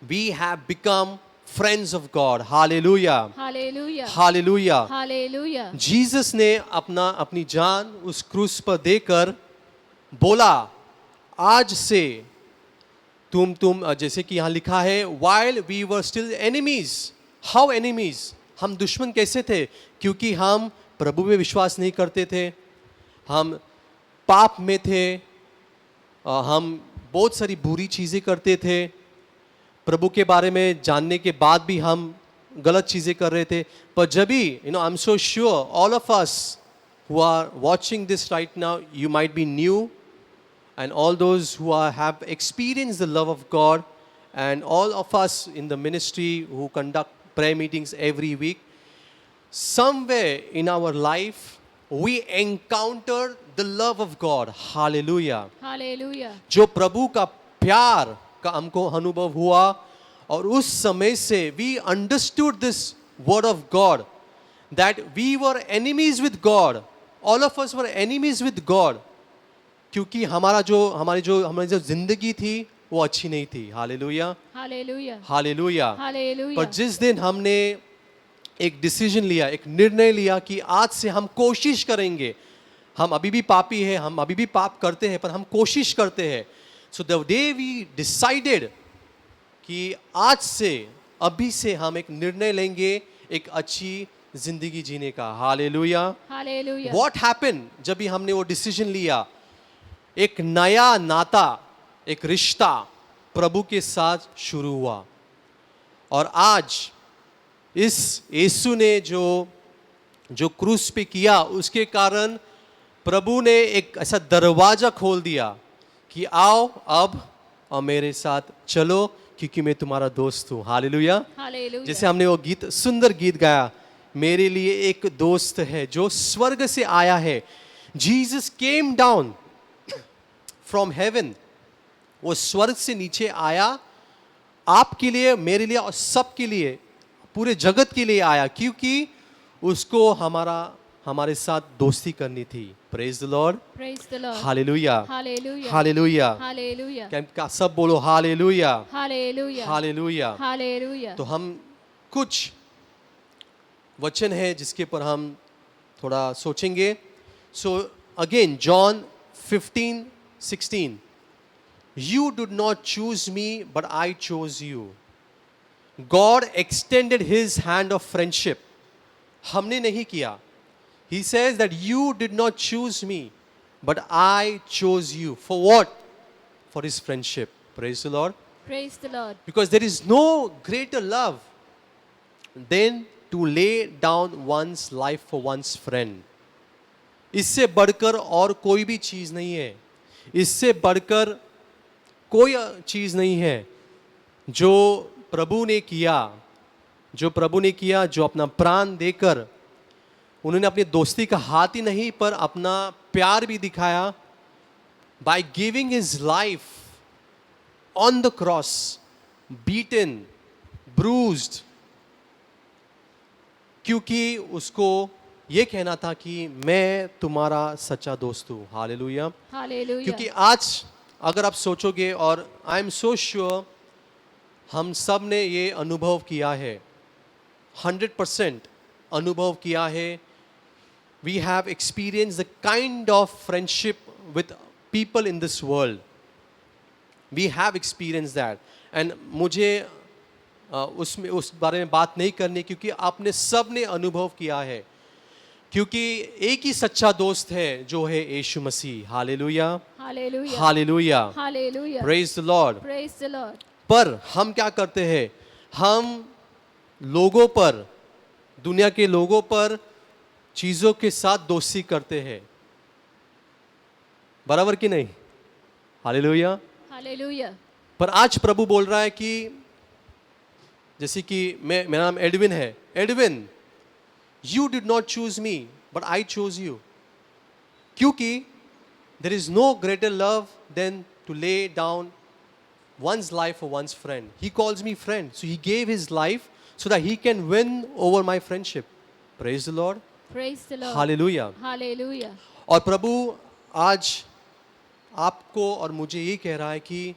we have become friends of God. Hallelujah. Hallelujah. Hallelujah. Hallelujah. Jesus ने अपनी जान उस क्रूस पर देकर बोला, आज से तुम जैसे कि यहाँ लिखा है, while we were still enemies. How enemies? हम दुश्मन कैसे थे? क्योंकि हम प्रभु में विश्वास नहीं करते थे, हम पाप में थे, हम बहुत सारी बुरी चीज़ें करते थे, प्रभु के बारे में जानने के बाद भी हम गलत चीज़ें कर रहे थे. पर जब भी I am so sure all of us who are watching this right now, you might be new, and all those who have experienced the love of God, and all of us in the ministry who conduct prayer meetings every week, somewhere in our life we encounter the love of God. Hallelujah. Hallelujah. जो प्रभु का प्यार का हमको अनुभव हुआ, और उस समय से we understood this word of God, that we were enemies with God. All of us were enemies with God, क्योंकि हमारी जो जिंदगी थी वो अच्छी नहीं थी. हालेलुया. Hallelujah. हालेलुया. Hallelujah. पर जिस दिन हमने एक डिसीजन लिया, एक निर्णय लिया कि आज से हम कोशिश करेंगे, हम अभी भी पापी हैं, हम अभी भी पाप करते हैं, पर हम कोशिश करते हैं. So the day we decided कि आज से, अभी से हम एक निर्णय लेंगे एक अच्छी जिंदगी जीने का. हालेलुया. Hallelujah. What happened जब भी हमने वो डिसीजन लिया? एक नया नाता, एक रिश्ता प्रभु के साथ शुरू हुआ. और आज इस यीशु ने जो क्रूस पे किया, उसके कारण प्रभु ने एक ऐसा दरवाजा खोल दिया कि आओ अब और मेरे साथ चलो, क्योंकि मैं तुम्हारा दोस्त हूँ। हालेलुया। Hallelujah. जैसे हमने वो गीत, सुंदर गीत गाया, मेरे लिए एक दोस्त है जो स्वर्ग से आया है। Jesus came down from heaven, वो स्वर्ग से नीचे आया आपके लिए, मेरे लिए और सबके लिए, पूरे जगत के लिए आया, क्योंकि उसको हमारे साथ दोस्ती करनी थी। Praise the Lord. Praise the Lord. Hallelujah, Hallelujah. Hallelujah. Hallelujah. क्या सब बोलो हालेलुया, Hallelujah. हालेलुया। Hallelujah. तो हम कुछ वचन है जिसके पर हम थोड़ा सोचेंगे। So again John 15:16, you did not choose me but I chose you. God extended his hand of friendship. हमने नहीं किया। He says that you did not choose me, but I chose you. For what? For his friendship. Praise the Lord. Praise the Lord. Because there is no greater love than to lay down one's life for one's friend. इससे बढ़कर और कोई भी चीज़ नहीं है। इससे बढ़कर कोई चीज़ नहीं है जो प्रभु ने किया, जो अपना प्राण देकर उन्होंने अपनी दोस्ती का हाथ ही नहीं पर अपना प्यार भी दिखाया, by giving his life on the cross, beaten, bruised, क्योंकि उसको ये कहना था कि मैं तुम्हारा सच्चा दोस्त हूँ। हालेलुया। Hallelujah. क्योंकि आज अगर आप सोचोगे, और आई एम सो श्योर हम सब ने ये अनुभव किया है, 100% अनुभव किया है। We have experienced the kind of friendship with people in this world. We have experienced that. And मुझे उस बारे में बात नहीं करनी, क्योंकि आपने सब ने अनुभव किया है। क्योंकि एक ही सच्चा दोस्त है जो है यीशु मसीह। Hallelujah, Hallelujah. Hallelujah. Hallelujah. Praise the Lord. Praise the Lord. पर हम क्या करते हैं? हम लोगों पर, दुनिया के लोगों पर, चीजों के साथ दोस्ती करते हैं। बराबर कि नहीं? हालेलुया। Hallelujah. पर आज प्रभु बोल रहा है कि जैसे कि मेरा नाम एडविन है। Edwin, you did not choose me but I chose you. क्योंकि there is no greater love than to lay down one's life for one's friend. He calls me friend, so he gave his life so that he can win over my friendship. Praise the Lord. Praise the Lord. Hallelujah. Hallelujah. और प्रभु आज आपको और मुझे ये कह रहा है कि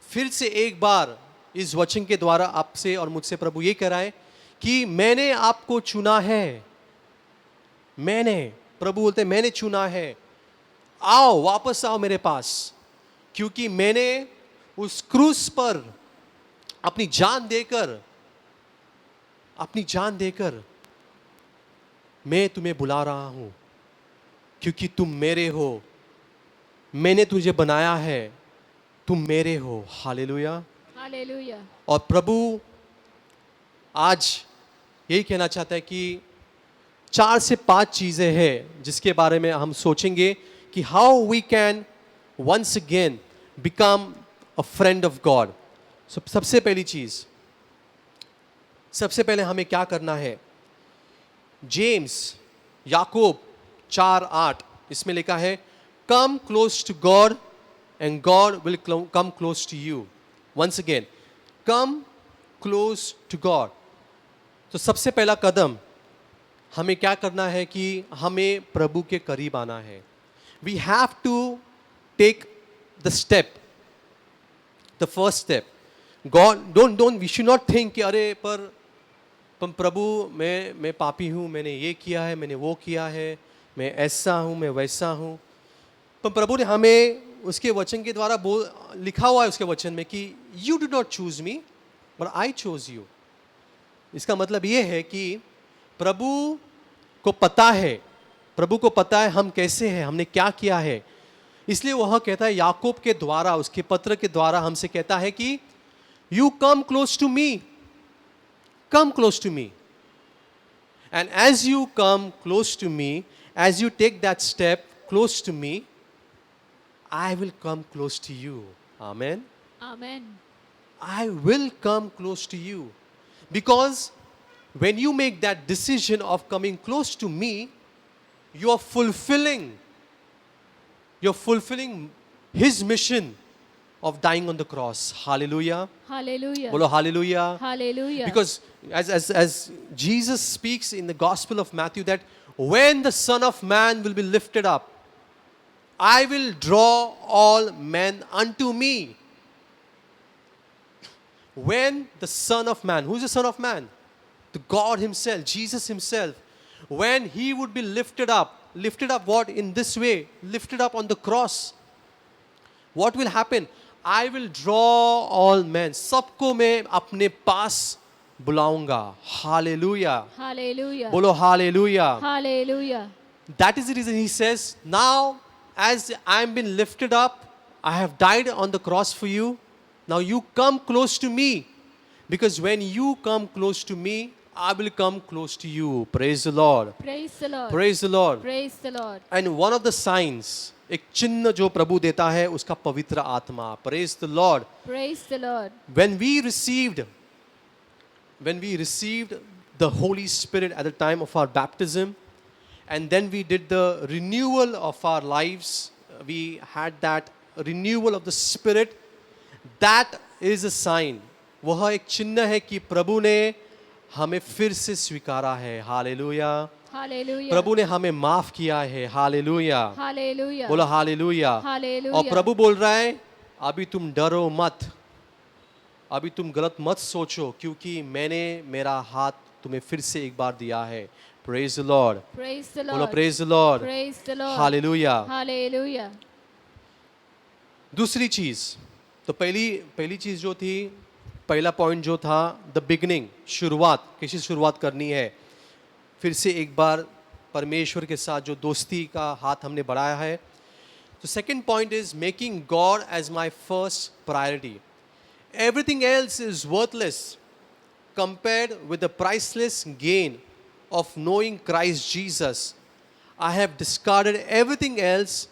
फिर से एक बार इस वचन के द्वारा आपसे और मुझसे प्रभु ये कह रहा है कि मैंने आपको चुना है। मैंने, प्रभु बोलते हैं मैंने चुना है। आओ, वापस आओ मेरे पास, क्योंकि मैंने उस क्रूस पर अपनी जान देकर मैं तुम्हें बुला रहा हूं, क्योंकि तुम मेरे हो। मैंने तुझे बनाया है, तुम मेरे हो। हालेलुया। Hallelujah. और प्रभु आज यही कहना चाहता है कि 4 से 5 चीजें हैं जिसके बारे में हम सोचेंगे कि how we can once again become a friend of God. सबसे पहली चीज, सबसे पहले हमें क्या करना है? जेम्स, याकूब 4:8 इसमें लिखा है, come close to God and God will come close to you. Once again, come close to God. तो सबसे पहला कदम हमें क्या करना है कि हमें प्रभु के करीब आना है। We have to take the step, the first step. God don't we should not think कि अरे पर प्रभु मैं पापी हूँ, मैंने ये किया है, मैंने वो किया है, मैं ऐसा हूँ, मैं वैसा हूँ। पर प्रभु ने हमें उसके वचन के द्वारा लिखा हुआ है उसके वचन में कि you did not choose me but I chose you. इसका मतलब ये है कि प्रभु को पता है हम कैसे हैं, हमने क्या किया है। इसलिए वह कहता है याकूब के द्वारा, उसके पत्र के द्वारा हमसे कहता है कि you come close to me, come close to me. And as you come close to me, as you take that step close to me, I will come close to you. Amen. Amen. I will come close to you. Because when you make that decision of coming close to me, you are fulfilling His mission of dying on the cross. Hallelujah. Hallelujah. Bolo hallelujah. Hallelujah. Because as Jesus speaks in the Gospel of Matthew that when the Son of Man will be lifted up, I will draw all men unto me. When the Son of Man, who is the Son of Man? The God Himself, Jesus Himself. When He would be lifted up what? In this way, lifted up on the cross. What will happen? I will draw all men. सबको मैं अपने पास बुलाऊंगा. Hallelujah. Hallelujah. बोलो hallelujah. Hallelujah. That is the reason He says, now as I am been lifted up, I have died on the cross for you. Now you come close to me. Because when you come close to me, I will come close to you. Praise the Lord. Praise the Lord. Praise the Lord. Praise the Lord. And one of the signs, एक चिन्ह जो प्रभु देता है उसका पवित्र आत्मा. Praise the Lord. Praise the Lord. When we received the Holy Spirit at the time of our baptism, and then we did the renewal of our lives, we had that renewal of the Spirit. That is a sign. वह एक चिन्ह है कि प्रभु ने हमें फिर से स्वीकारा है. हालेलुया. Hallelujah. प्रभु ने हमें माफ किया है. हालेलुया. Hallelujah. बोलो हालेलुया. Hallelujah. और प्रभु बोल रहा है अभी तुम डरो मत, अभी तुम गलत मत सोचो, क्योंकि मैंने मेरा हाथ तुम्हें फिर से एक बार दिया है. Praise the Lord. Praise the बोलो Lord. praise the Lord. Praise the Lord. Hallelujah. Hallelujah. दूसरी चीज, तो पहली चीज जो थी, पहला पॉइंट जो था, द बिगनिंग, शुरुआत, कैसी शुरुआत करनी है. फिर से एक बार परमेश्वर के साथ जो दोस्ती का हाथ हमने बढ़ाया है. तो second point is making God as my first priority. Everything else is worthless compared with the priceless gain of knowing Christ Jesus. I have discarded everything else,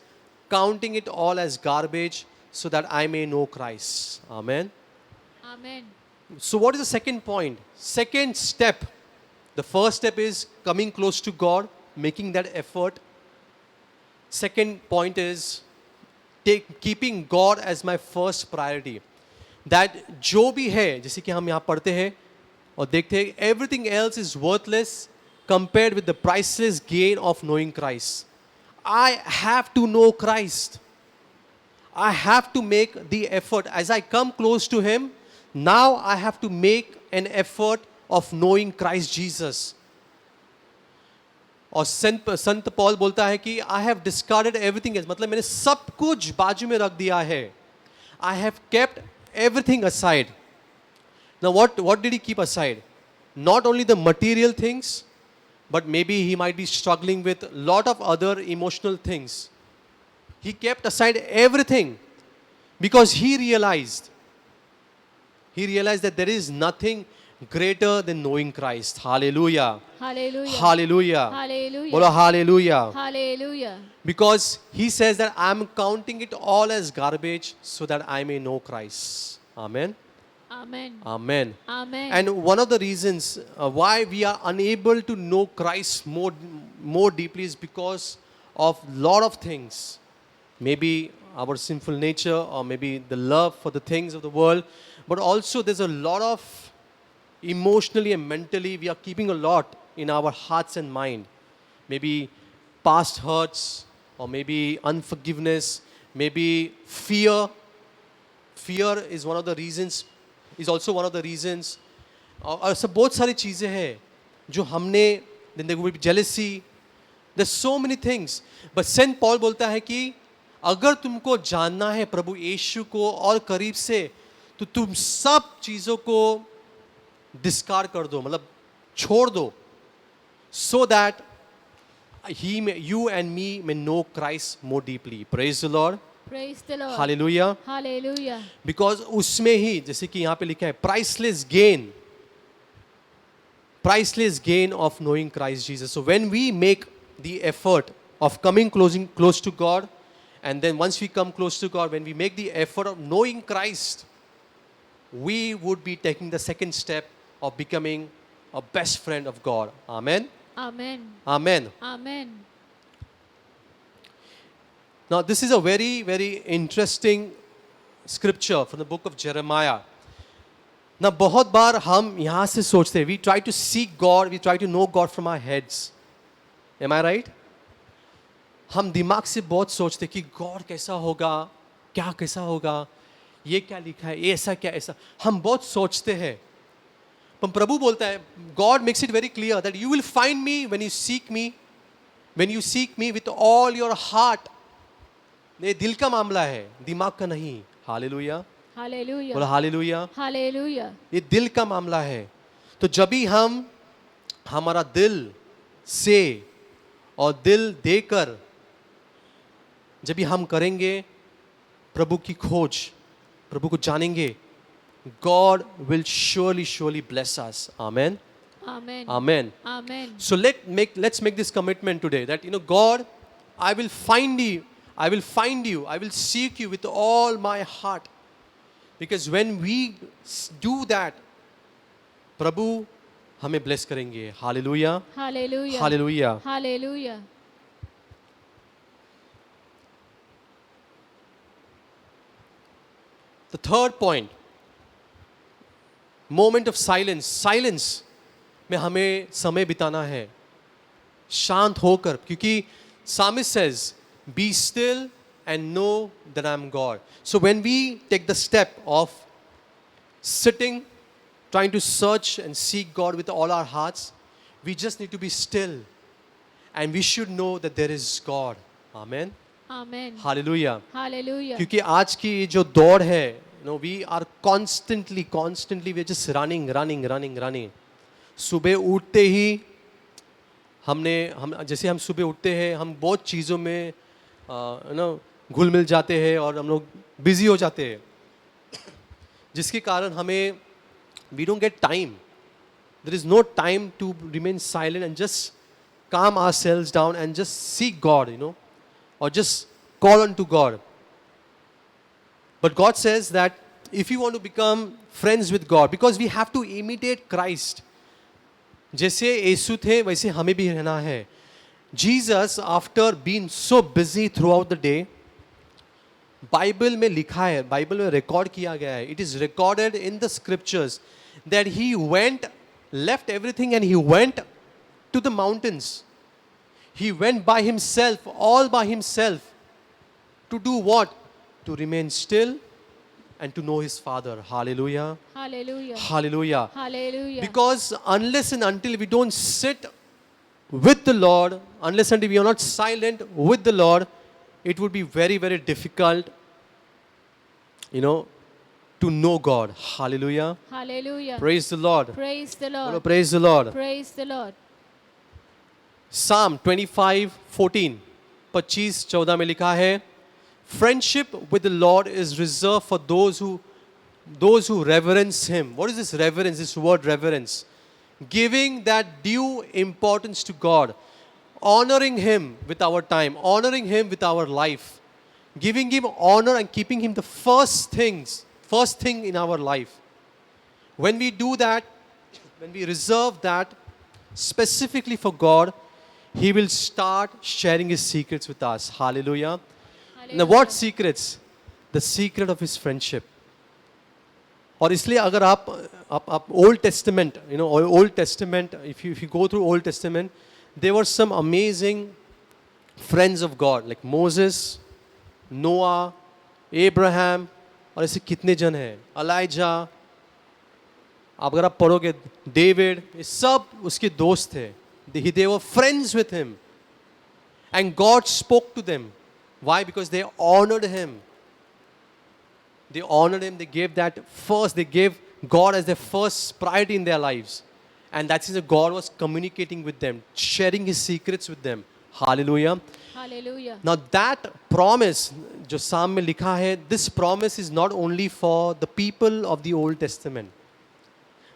counting it all as garbage, so that I may know Christ. Amen. Amen. So what is the second point? Second step. The first step is coming close to God, making that effort. Second point is keeping God as my first priority. That जो भी है, जैसे कि हम यहाँ पढ़ते हैं और देखते हैं, everything else is worthless compared with the priceless gain of knowing Christ. I have to know Christ. I have to make the effort. As I come close to Him, now I have to make an effort of knowing Christ Jesus. और संत Paul बोलता है कि I have discarded everything else. मतलब मैंने सब कुछ बाजू में रख दिया है. I have kept everything aside. Now what did he keep aside? Not only the material things, but maybe he might be struggling with a lot of other emotional things. He kept aside everything because he realized that there is nothing greater than knowing Christ. Hallelujah. Hallelujah. Hallelujah. Hallelujah. Bolo hallelujah. Hallelujah. Because he says that I'm counting it all as garbage so that I may know Christ. Amen. Amen. Amen. Amen. And one of the reasons why we are unable to know Christ more deeply is because of lot of things. Maybe our sinful nature, or maybe the love for the things of the world, but also there's a lot of emotionally and mentally we are keeping a lot in our hearts and mind. Maybe past hurts, or maybe unforgiveness, maybe fear. Fear is one of the reasons, is also one of the reasons. और सब बहुत सारी चीज़ें हैं जो हमने, then there will be jealousy. There's so many things. But Saint Paul बोलता है कि अगर तुमको जानना है प्रभु यीशु को और करीब से, तो तुम सब चीज़ों को डिस्कार्ड कर दो, मतलब छोड़ दो, so that you and me may know Christ more deeply. Praise the Lord. Praise the Lord. Hallelujah. Hallelujah. Because उसमें ही, जैसे कि यहाँ पे लिखा है, priceless gain of knowing Christ Jesus. So when we make the effort of coming close to God. And then once we come close to God, when we make the effort of knowing Christ, we would be taking the second step of becoming a best friend of God. Amen. Amen. Amen. Amen. Now, this is a very, very interesting scripture from the book of Jeremiah. Now, बहुत बार हम यहाँ से सोचते हैं, we try to seek God, we try to know God from our heads. Am I right? हम दिमाग से बहुत सोचते हैं कि गॉड कैसा होगा, क्या कैसा होगा, ये क्या लिखा है, ये ऐसा क्या ऐसा, हम बहुत सोचते हैं. पर प्रभु बोलता है, God makes it very clear that you will find me when you seek me with all your heart. ये दिल का मामला है, दिमाग का नहीं. हालेलुया. Hallelujah. बोला हालेलुया. Hallelujah. ये दिल का मामला है. तो जब भी हम हमारा दिल से और दिल देकर जब भी हम करेंगे प्रभु की खोज, प्रभु को जानेंगे, God will surely bless us. Amen. Amen. Amen. Amen. So let's make this commitment today that, God, I will find you, I will seek you with all my heart. Because when we do that, प्रभु हमें bless करेंगे. Hallelujah. Hallelujah. Hallelujah. Hallelujah. The third point, moment of silence. Silence में हमें समय बिताना है, शांत होकर, क्योंकि psalmist says, be still and know that I am God. So when we take the step of sitting, trying to search and seek God with all our hearts, we just need to be still and we should know that there is God. Amen. Amen. Hallelujah. Hallelujah. क्योंकि आज की ये जो दौड़ है, we are constantly we're just running. सुबह उठते ही हम जैसे हम सुबह उठते हैं, हम बहुत चीज़ों में घुल मिल जाते हैं और हम लोग बिजी हो जाते हैं, जिसके कारण हमें we don't get time. There is no time to remain silent and just calm ourselves down and just seek God, or just call unto God. But God says that if you want to become friends with God, because we have to imitate Christ. जैसे यीशु थे वैसे हमें भी रहना है. Jesus, after being so busy throughout the day, Bible में लिखा है, बाइबल में रिकॉर्ड किया गया है, it is recorded in the scriptures that he left everything and he went to the mountains. He went by himself, all by himself, to do what? To remain still and to know his Father. Hallelujah. Hallelujah. Hallelujah. Hallelujah. Because unless and until we don't sit with the Lord, unless and until we are not silent with the Lord, it would be very, very difficult, to know God. Hallelujah. Hallelujah. Praise the Lord. Praise the Bolo, Lord. praise the Lord. Praise the Lord. Psalm 25:14, 25:14 में लिखा है, friendship with the Lord is reserved for those who reverence him. What is this reverence? This word reverence. Giving that due importance to God, honoring him with our time, honoring him with our life, giving him honor and keeping him the first thing in our life. When we do that, when we reserve that specifically for God, he will start sharing his secrets with us. Hallelujah. Now what secrets? The secret of his friendship. और इसलिए अगर आप Old Testament, Old Testament, if you go through Old Testament, there were some amazing friends of God like Moses, Noah, Abraham, और ऐसे कितने जन हैं, Elijah. अगर आप पढ़ोगे David, ये सब उसके दोस्त थे. They were friends with him. And God spoke to them. Why? Because they honored him. They honored him. They gave God as their first priority in their lives. And that's why God was communicating with them, sharing his secrets with them. Hallelujah. Hallelujah. Now that promise, जो साम में लिखा है, this promise is not only for the people of the Old Testament,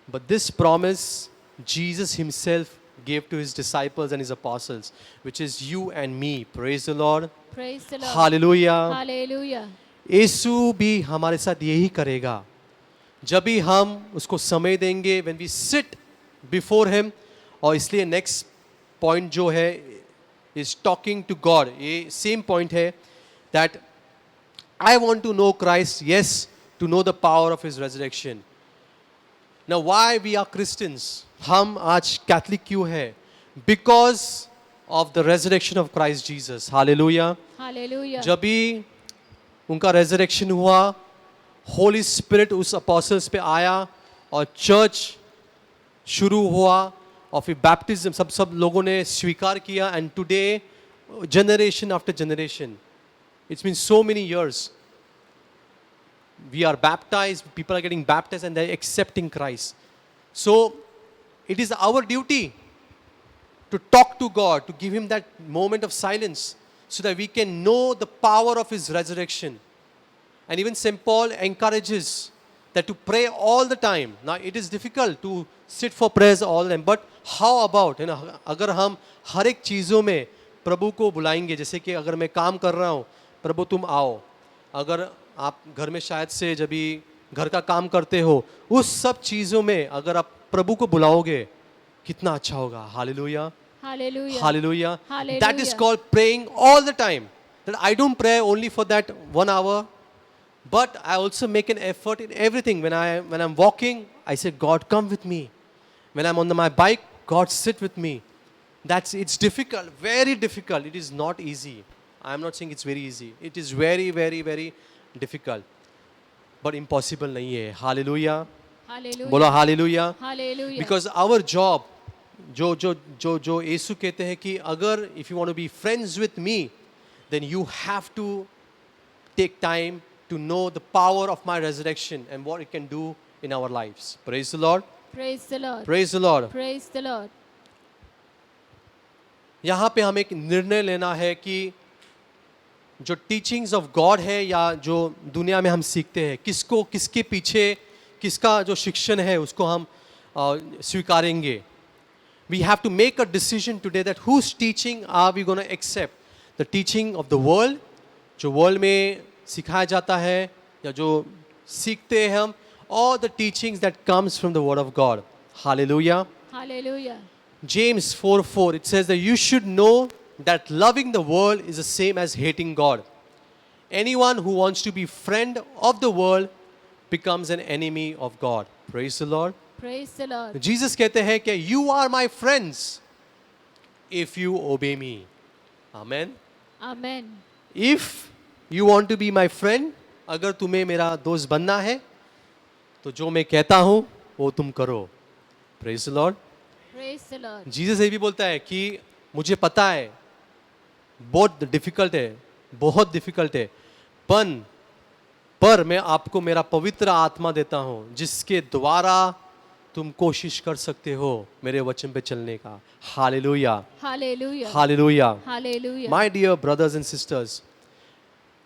but this promise Jesus himself gave to his disciples and his apostles, which is you and me. Praise the Lord. Praise the Lord. Hallelujah. Hallelujah. यीशु भी हमारे साथ यही करेगा जब भी हम उसको समय देंगे, when we sit before him. और इसलिए नेक्स्ट पॉइंट जो है is talking to God. ये सेम पॉइंट है that I want to know Christ, yes, to know the power of his resurrection. Now why we are Christians? हम आज Catholic क्यों है? Because of the resurrection of Christ Jesus. Hallelujah. Hallelujah. जब भी उनका resurrection हुआ, Holi spirit उस apostles पे आया और चर्च शुरू हुआ और फिर बैप्टिज्म सब लोगों ने स्वीकार किया. And today generation after generation, it's been so many years, we are baptized, people are getting baptized and they are accepting Christ. So it is our duty to talk to God, to give him that moment of silence so that we can know the power of his resurrection. And even St. Paul encourages that to pray all the time. Now it is difficult to sit for prayers all the time, but how about, अगर हम हर एक चीज़ों में प्रभु को बुलाएंगे, जैसे कि अगर मैं काम कर रहा हूँ, प्रभु तुम आओ. अगर आप घर में शायद से जब भी घर का काम करते हो, उस सब चीज़ों में अगर आप प्रभु को बुलाओगे, कितना अच्छा होगा. Hallelujah. Hallelujah. Hallelujah. Hallelujah. That is called praying all the time. That I don't pray only for that 1 hour, but I also make an effort in everything. When I'm walking, I say, God, come with me. When I'm on my bike, God, sit with me. It's difficult, very difficult. It is not easy. I'm not saying it's very easy. It is very, very, very difficult. But impossible nahi hai. Hallelujah. Hallelujah. बोलो hallelujah. Hallelujah. Because our job, जो यीशु कहते हैं कि अगर if you want to be friends with me, then you have to take time to know the power of my resurrection and what it can do in our lives. Praise the Lord. Praise the Lord. Praise the Lord. Praise the Lord. यहाँ पे हमें एक निर्णय लेना है कि जो teachings of God है या जो दुनिया में हम सीखते हैं, किसके पीछे किसका जो शिक्षण है उसको हम स्वीकारेंगे. We have to make a decision today that whose teaching are we going to accept? The teaching of the world, जो वर्ल्ड में सिखाया जाता है या जो सीखते हैं हम, or the teachings that comes from the word of God. Hallelujah. Hallelujah. James 4:4, it says that you should know that loving the world is the same as hating God. Anyone who wants to be friend of the world becomes an enemy of God. Praise the Lord. Praise the Lord. Jesus कहते हैं कि you are my friends if you obey me. Amen. Amen. If you want to be my friend, अगर तुम्हें मेरा दोस्त बनना है, तो जो मैं कहता हूँ वो तुम करो. Praise the Lord. Praise the Lord. Jesus ये भी बोलता है कि मुझे पता है बहुत डिफिकल्ट है, बहुत डिफिकल्ट है, पर मैं आपको मेरा पवित्र आत्मा देता हूँ जिसके द्वारा तुम कोशिश कर सकते हो मेरे वचन पे चलने का. Hallelujah. Hallelujah. Hallelujah. Hallelujah. My dear brothers and sisters,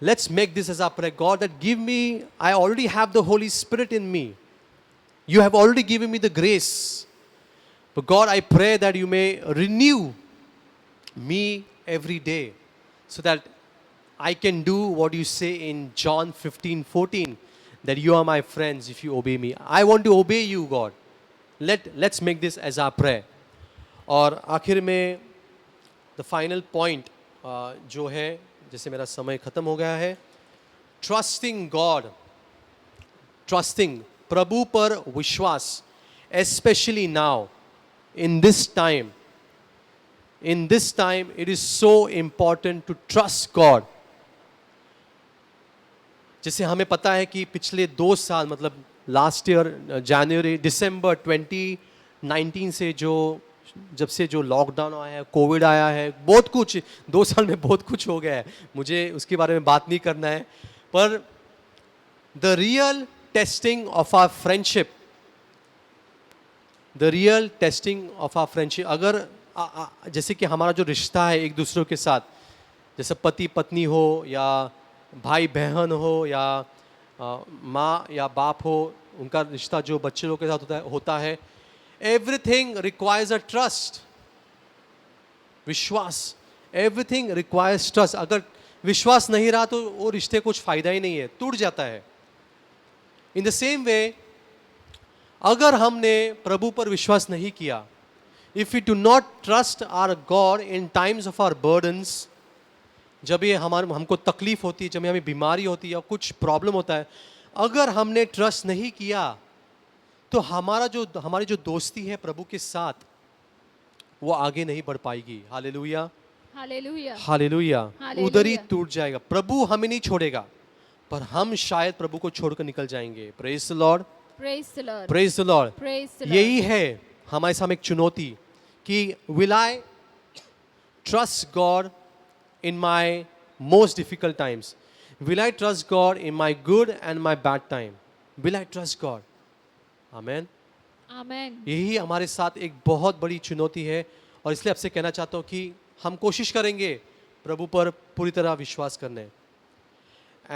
let's make this as our prayer. God, that give me, I already have the Holy Spirit in me. You have already given me the grace. But God, I pray that you may renew me every day so that I can do what you say in John 15:14, that you are my friends if you obey me. I want to obey you, God. Let's make this as our prayer. और आखिर में the final point जो है, जैसे मेरा समय ख़त्म हो गया है, trusting God, trusting, प्रभु पर विश्वास, especially now, in this time it is so important to trust God. जैसे हमें पता है कि पिछले 2 साल, मतलब लास्ट ईयर दिसंबर 2019 से जब से जो लॉकडाउन आया है, कोविड आया है, बहुत कुछ 2 साल में बहुत कुछ हो गया है. मुझे उसके बारे में बात नहीं करना है, पर the real testing of our friendship, the real testing of our friendship, अगर जैसे कि हमारा जो रिश्ता है एक दूसरों के साथ, जैसे पति पत्नी हो या भाई बहन हो या माँ या बाप हो, उनका रिश्ता जो बच्चे लोग के साथ होता है, एवरीथिंग रिक्वायर्स अ ट्रस्ट. विश्वास, एवरीथिंग रिक्वायर्स ट्रस्ट। अगर विश्वास नहीं रहा तो वो रिश्ते कुछ फायदा ही नहीं है, टूट जाता है। इन द सेम वे, अगर हमने प्रभु पर विश्वास नहीं किया, if we do not trust our God in times of our burdens, जब ये हमको तकलीफ होती है, जब हमें बीमारी होती है या कुछ प्रॉब्लम होता है, अगर हमने ट्रस्ट नहीं किया तो हमारी जो दोस्ती है प्रभु के साथ, वो आगे नहीं बढ़ पाएगी। Hallelujah, hallelujah, hallelujah. हालेलुया। उधर ही टूट जाएगा। प्रभु हमें नहीं छोड़ेगा, पर हम शायद प्रभु को छोड़कर निकल जाएंगे। Praise the Lord, praise the Lord, praise the Lord. Praise the Lord. यही है हमारे सामने एक चुनौती कि will I trust God in my most difficult times? Will I trust God in my good and my bad time? Will I trust God? Amen. आमेन। यही हमारे साथ एक बहुत बड़ी चुनौती है, और इसलिए आपसे कहना चाहता हूँ कि हम कोशिश करेंगे प्रभु पर पूरी तरह विश्वास करने।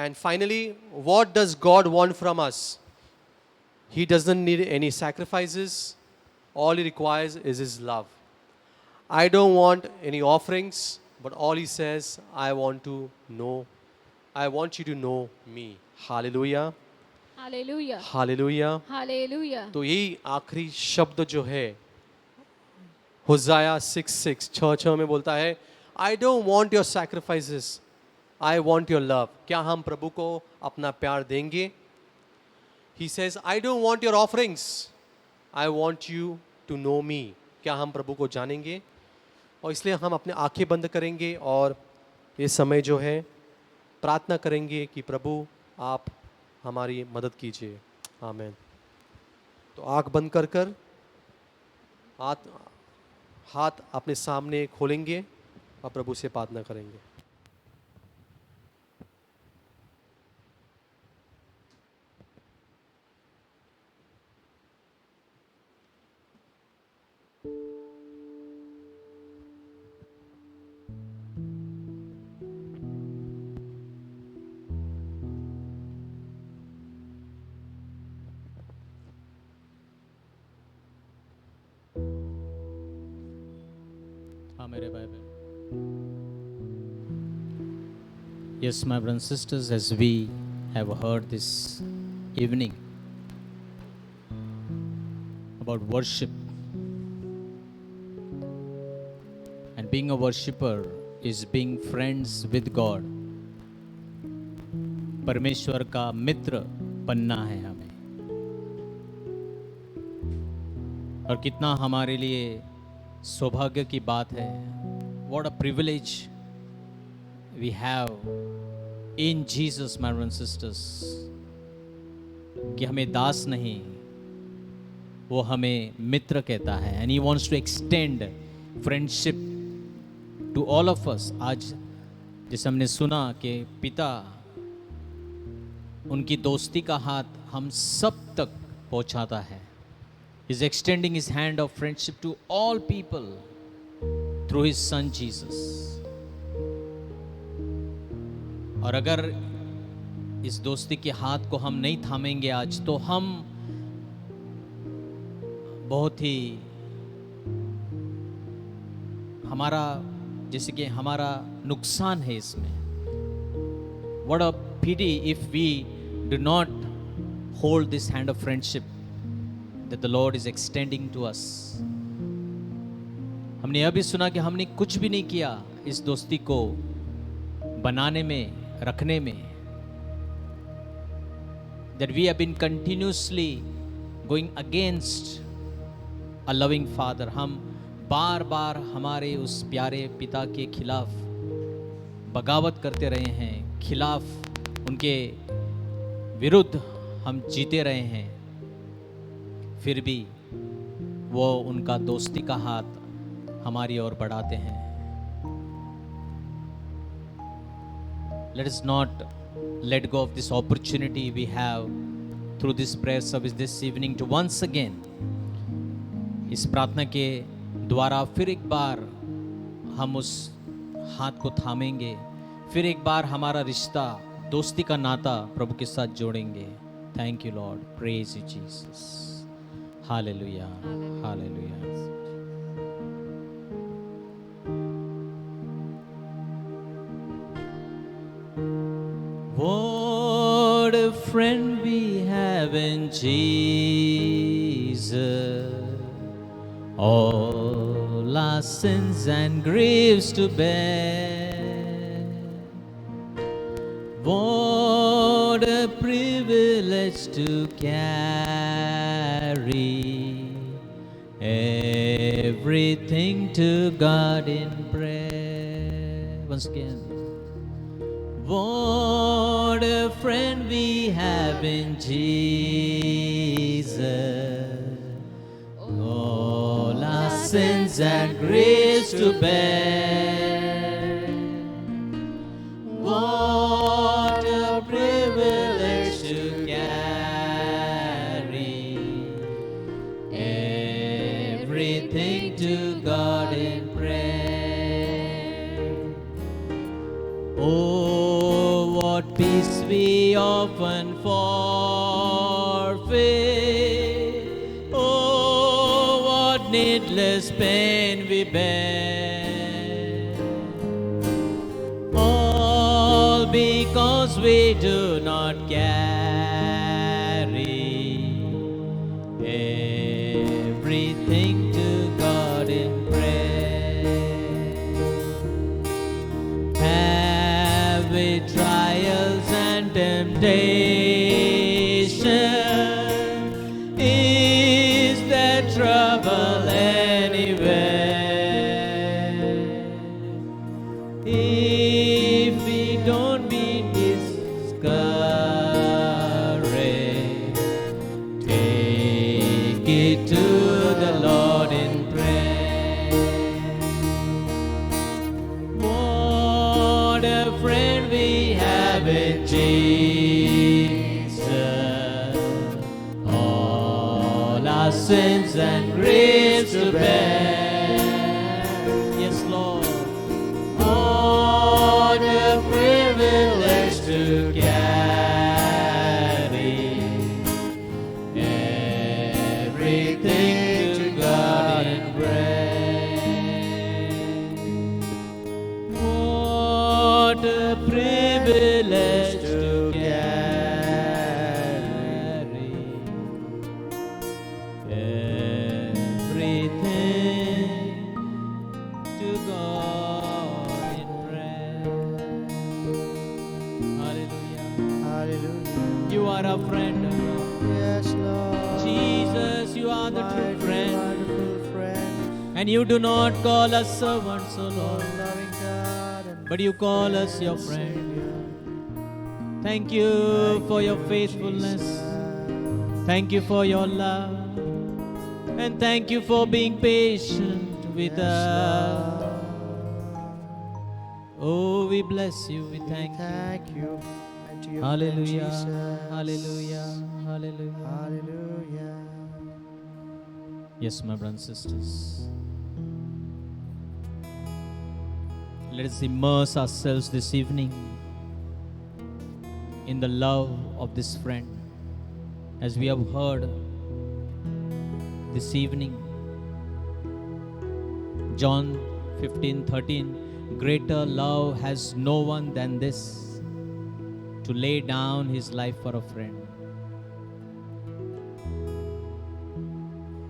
And finally, what does God want from us? He doesn't need any sacrifices. All he requires is his love. I don't want any offerings, but all he says, I want you to know me. Hallelujah. Hallelujah, Hallelujah. Hallelujah. तो यही आखिरी शब्द जो है होशाया 6:6 में बोलता है, I don't want your sacrifices, I want your love. क्या हम प्रभु को अपना प्यार देंगे? He says, I don't want your offerings, I want you to know me. क्या हम प्रभु को जानेंगे? और इसलिए हम अपने आंखें बंद करेंगे और ये समय जो है प्रार्थना करेंगे कि प्रभु आप हमारी मदद कीजिए। आमीन। तो आंख बंद कर हाथ अपने सामने खोलेंगे और प्रभु से प्रार्थना करेंगे। हाँ मेरे भाई बहन। Yes, my brothers and sisters, as we have heard this evening about worship, and being a worshipper is being friends with God. परमेश्वर का मित्र बनना है हमें, और कितना हमारे लिए सौभाग्य की बात है। What a privilege we have in Jesus, my brothers and sisters, कि हमें दास नहीं, वो हमें मित्र कहता है। And he wants to extend friendship to all of us. आज जैसे हमने सुना कि पिता उनकी दोस्ती का हाथ हम सब तक पहुंचाता है। He's extending his hand of friendship to all people through his son Jesus. और अगर इस दोस्ती के हाथ को हम नहीं थामेंगे आज, तो हम बहुत ही जैसे कि हमारा नुकसान है इसमें। What a pity if we do not hold this hand of friendship that the Lord is extending to us. हमने यह भी सुना कि हमने कुछ भी नहीं किया इस दोस्ती को बनाने में, रखने में। That we have been continuously going against a loving father. हम बार बार हमारे उस प्यारे पिता के खिलाफ बगावत करते रहे हैं, खिलाफ उनके विरुद्ध हम जीते रहे हैं, फिर भी वो उनका दोस्ती का हाथ हमारी ओर बढ़ाते हैं। Let us not let go of this opportunity we have through this prayer service this evening to once again, इस प्रार्थना के द्वारा फिर एक बार हम उस हाथ को थामेंगे, फिर एक बार हमारा रिश्ता, दोस्ती का नाता प्रभु के साथ जोड़ेंगे। Thank you Lord, praise you Jesus, hallelujah, hallelujah. friend we have in Jesus. All our sins and griefs to bear. What a privilege to carry everything to God in prayer. Once again. What a friend we have in Jesus. All our sins and griefs to bear. What a privilege to carry everything to God in prayer. Oh, what peace we often forfeit. Oh, what needless pain we bear. All because we do not carry everything to God in prayer. Have we trials and temptation? Is there trouble anywhere? If we don't be discouraged, take it to the Lord in prayer. What a friend we have in Jesus. All our sins and griefs to bear. Yes, Lord. What a privilege to carry everything to God in prayer. What a privilege to carry everything to God in prayer. Hallelujah. Hallelujah. You are a friend. Yes, Lord. Jesus, you are the My true friend. wonderful friend. And you do not call us servants, O Lord, Loving God and but you call us your friend. Savior. Thank you for your faithfulness. Thank you for your love. And thank you for being patient with us. Oh, we bless you. We thank you. Thank you. And to your Hallelujah. friend Jesus. Hallelujah. Hallelujah. Hallelujah. Yes, my brothers and sisters. Let us immerse ourselves this evening in the love of this friend. As we have heard this evening, John 15:13, greater love has no one than this, to lay down his life for a friend.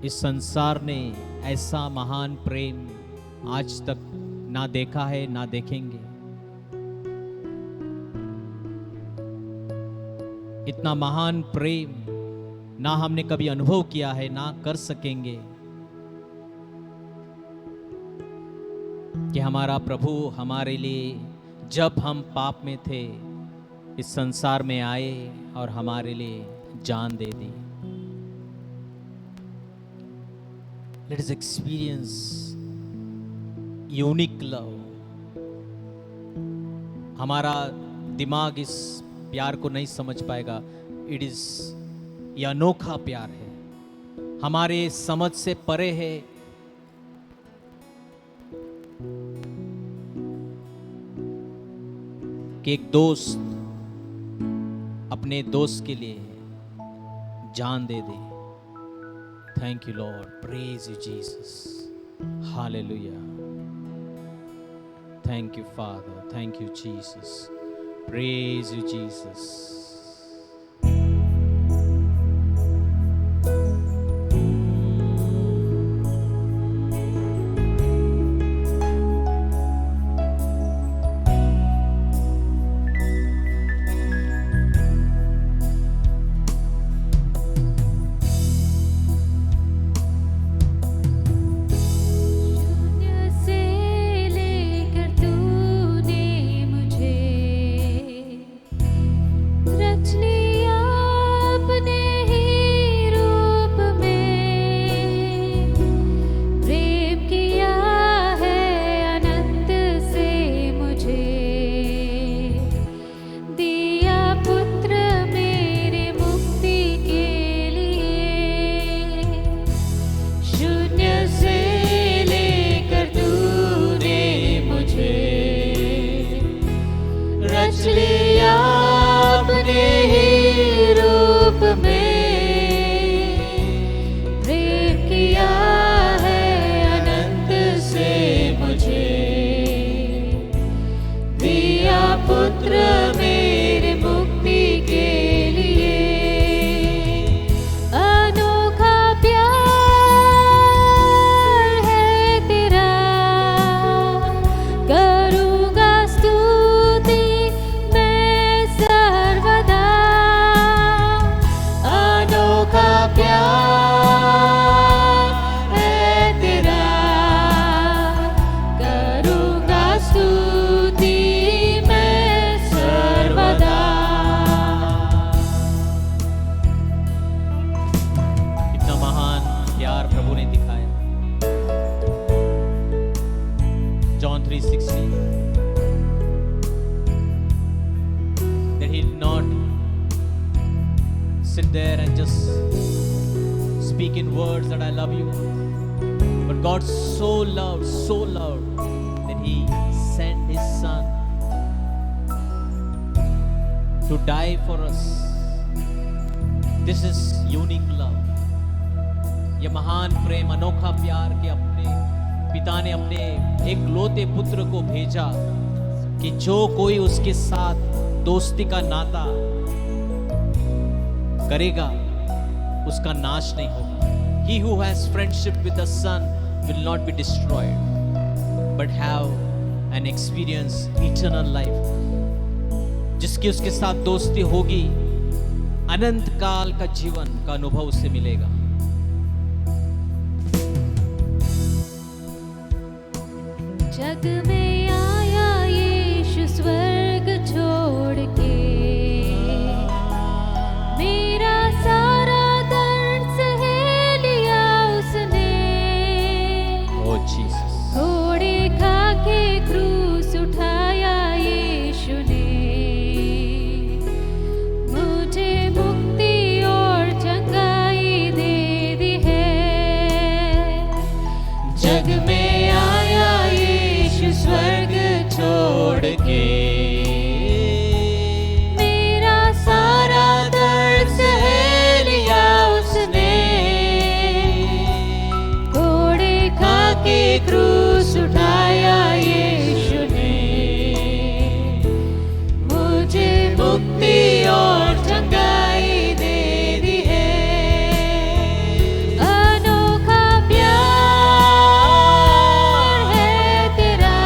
इस संसार ने ऐसा महान प्रेम आज तक ना देखा है, ना देखेंगे। इतना महान प्रेम ना हमने कभी अनुभव किया है, ना कर सकेंगे, कि हमारा प्रभु हमारे लिए जब हम पाप में थे इस संसार में आए और हमारे लिए जान दे दी। Let us experience unique love. हमारा दिमाग इस प्यार को नहीं समझ पाएगा। It is ये अनोखा प्यार है, हमारे समझ से परे है। कि एक दोस्त अपने दोस्त के लिए जान दे दे। Thank you, Lord. Praise you, Jesus. Hallelujah. Thank you, Father. Thank you, Jesus. Praise you, Jesus. John 3:16. That he did not sit there and just speak in words that I love you. But God so loved that he sent his son to die for us. This is unique love. यह महान प्रेम, अनोखा प्यार के अपने पिता ने अपने एकलौते पुत्र को भेजा कि जो कोई उसके साथ दोस्ती का नाता करेगा उसका नाश नहीं होगा. He who has friendship with the Son will not be destroyed, but have an experience eternal life. जिसकी उसके साथ दोस्ती होगी, अनंत काल का जीवन का अनुभव उससे मिलेगा. जग में आया यीशु स्वर्ग छोड़ के, मेरा सारा दर्द सह लिया उसने. Oh Jesus. घोड़े खा के क्रूस उठाया यीशु ने, मुझे मुक्ति और चंगाई दे दी है. जग में आया यीशु स्वर्ग छोड़ के, मेरा सारा दर्द सह लिया उसने. घोड़े खा के क्रूस उठाया यीशु ने, मुझे मुक्ति और चंगाई दे दी है. अनोखा प्यार है तेरा,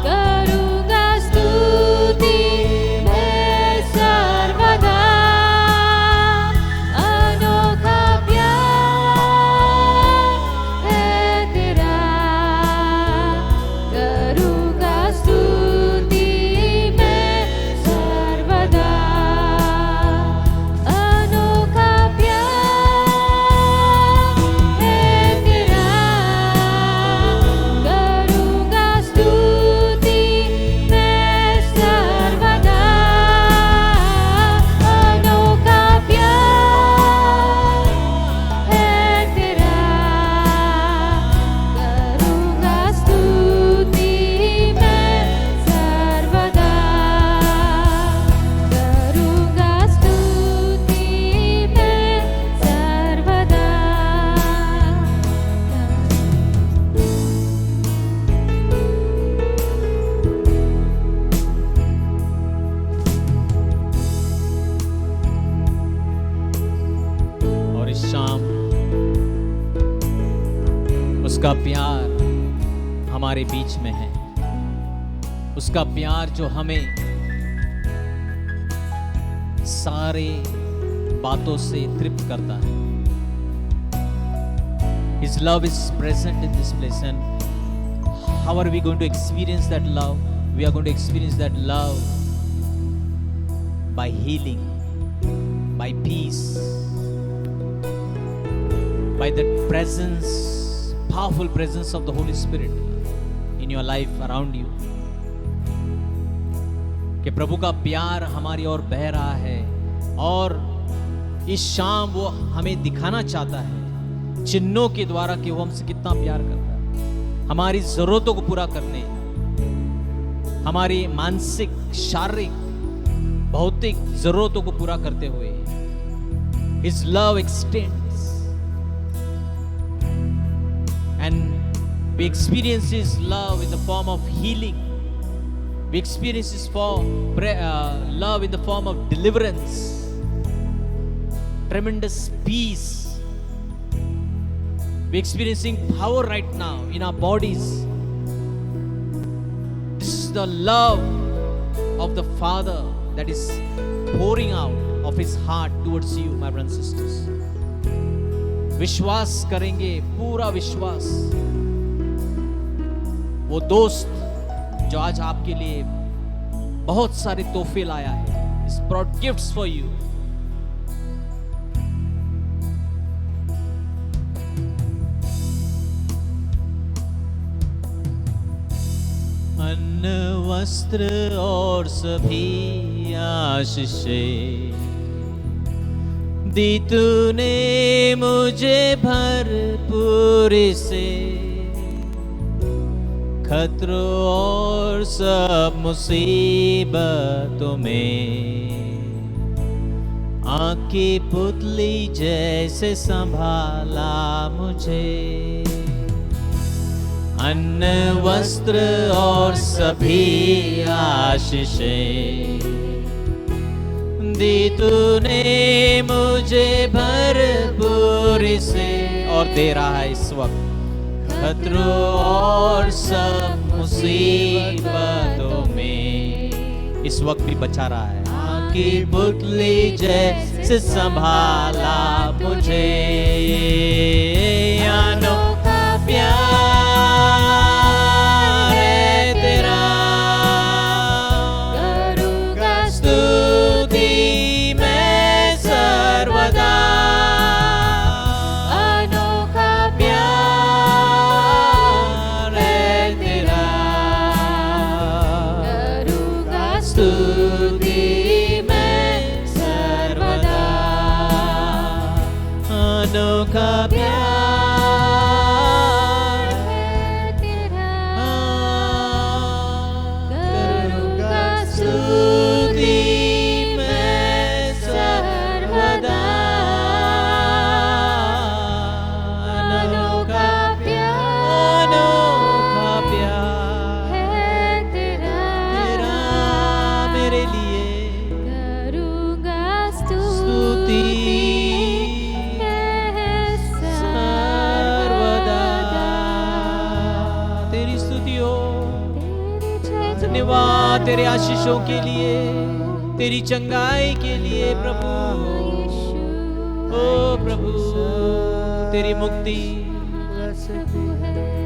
करूँगा स्तुति मैं सर्वदा. अनोखा प्यार है तेरा, करूँगा स्तुति मैं सर्वदा. अनोखा प्यार है तेरा, करूँगा स्तुति मैं सर्वदा. अनोखा प्यार है तेरा, करूँगा स्तुति मैं सर्वदा. करूँगा स्तुति मैं सर्वदा. और इस शाम उसका प्यार हमारे बीच में है. उसका प्यार जो हमें सारे बातों से तृप्त करता है. His love is present in this place, and how are we going to experience that love? We are going to experience that love by healing, by peace, by the presence, powerful presence of the Holy Spirit in your life, around you. कि प्रभु का प्यार हमारी ओर बह रहा है और इस शाम वो हमें दिखाना चाहता है चिन्हों के द्वारा कि वो हमसे कितना प्यार करता है. हमारी जरूरतों को पूरा करने, हमारी मानसिक, शारीरिक, भौतिक जरूरतों को पूरा करते हुए His love extends and we experience His love in the form of healing. We experience His love in the form of deliverance, tremendous peace. We're experiencing power right now in our bodies. This is the love of the Father that is pouring out of His heart towards you, my brothers and sisters. विश्वास करेंगे, पूरा विश्वास. वो दोस्त जो आज आपके लिए बहुत सारे तोहफे लाया है, He's brought gifts for you. अन्न वस्त्र और सभी आशीषें दी तूने मुझे भरपूर से, खतरों और सब मुसीबतों में आँख की पुतली जैसे संभाला मुझे। अन्न वस्त्र और सभी आशीषें दी तूने मुझे भरपूर से, और दे रहा है इस वक्त, खतरों और सब मुसीबतों में इस वक्त भी बचा रहा है। आँख की पुतली जैसे संभाला मुझे। अनोखा प्यार है तेरा, करूँगा स्तुति मैं सर्वदा। अनोखा प्यार है तेरा, करूँगा स्तुति मैं सर्वदा। अनोखा प्यार है तेरा, करूँगा स्तुति मैं सर्वदा। अनोखा प्यार अनोखा प्यार है तेरा, तेरा मेरे लिए करूँगा स्तुति मैं सर्वदा। तेरी स्तुति हो, धन्यवाद तेरे आशीषों के लिए, तेरी चंगाई के लिए प्रभु। ओ प्रभु, तेरी मुक्ति,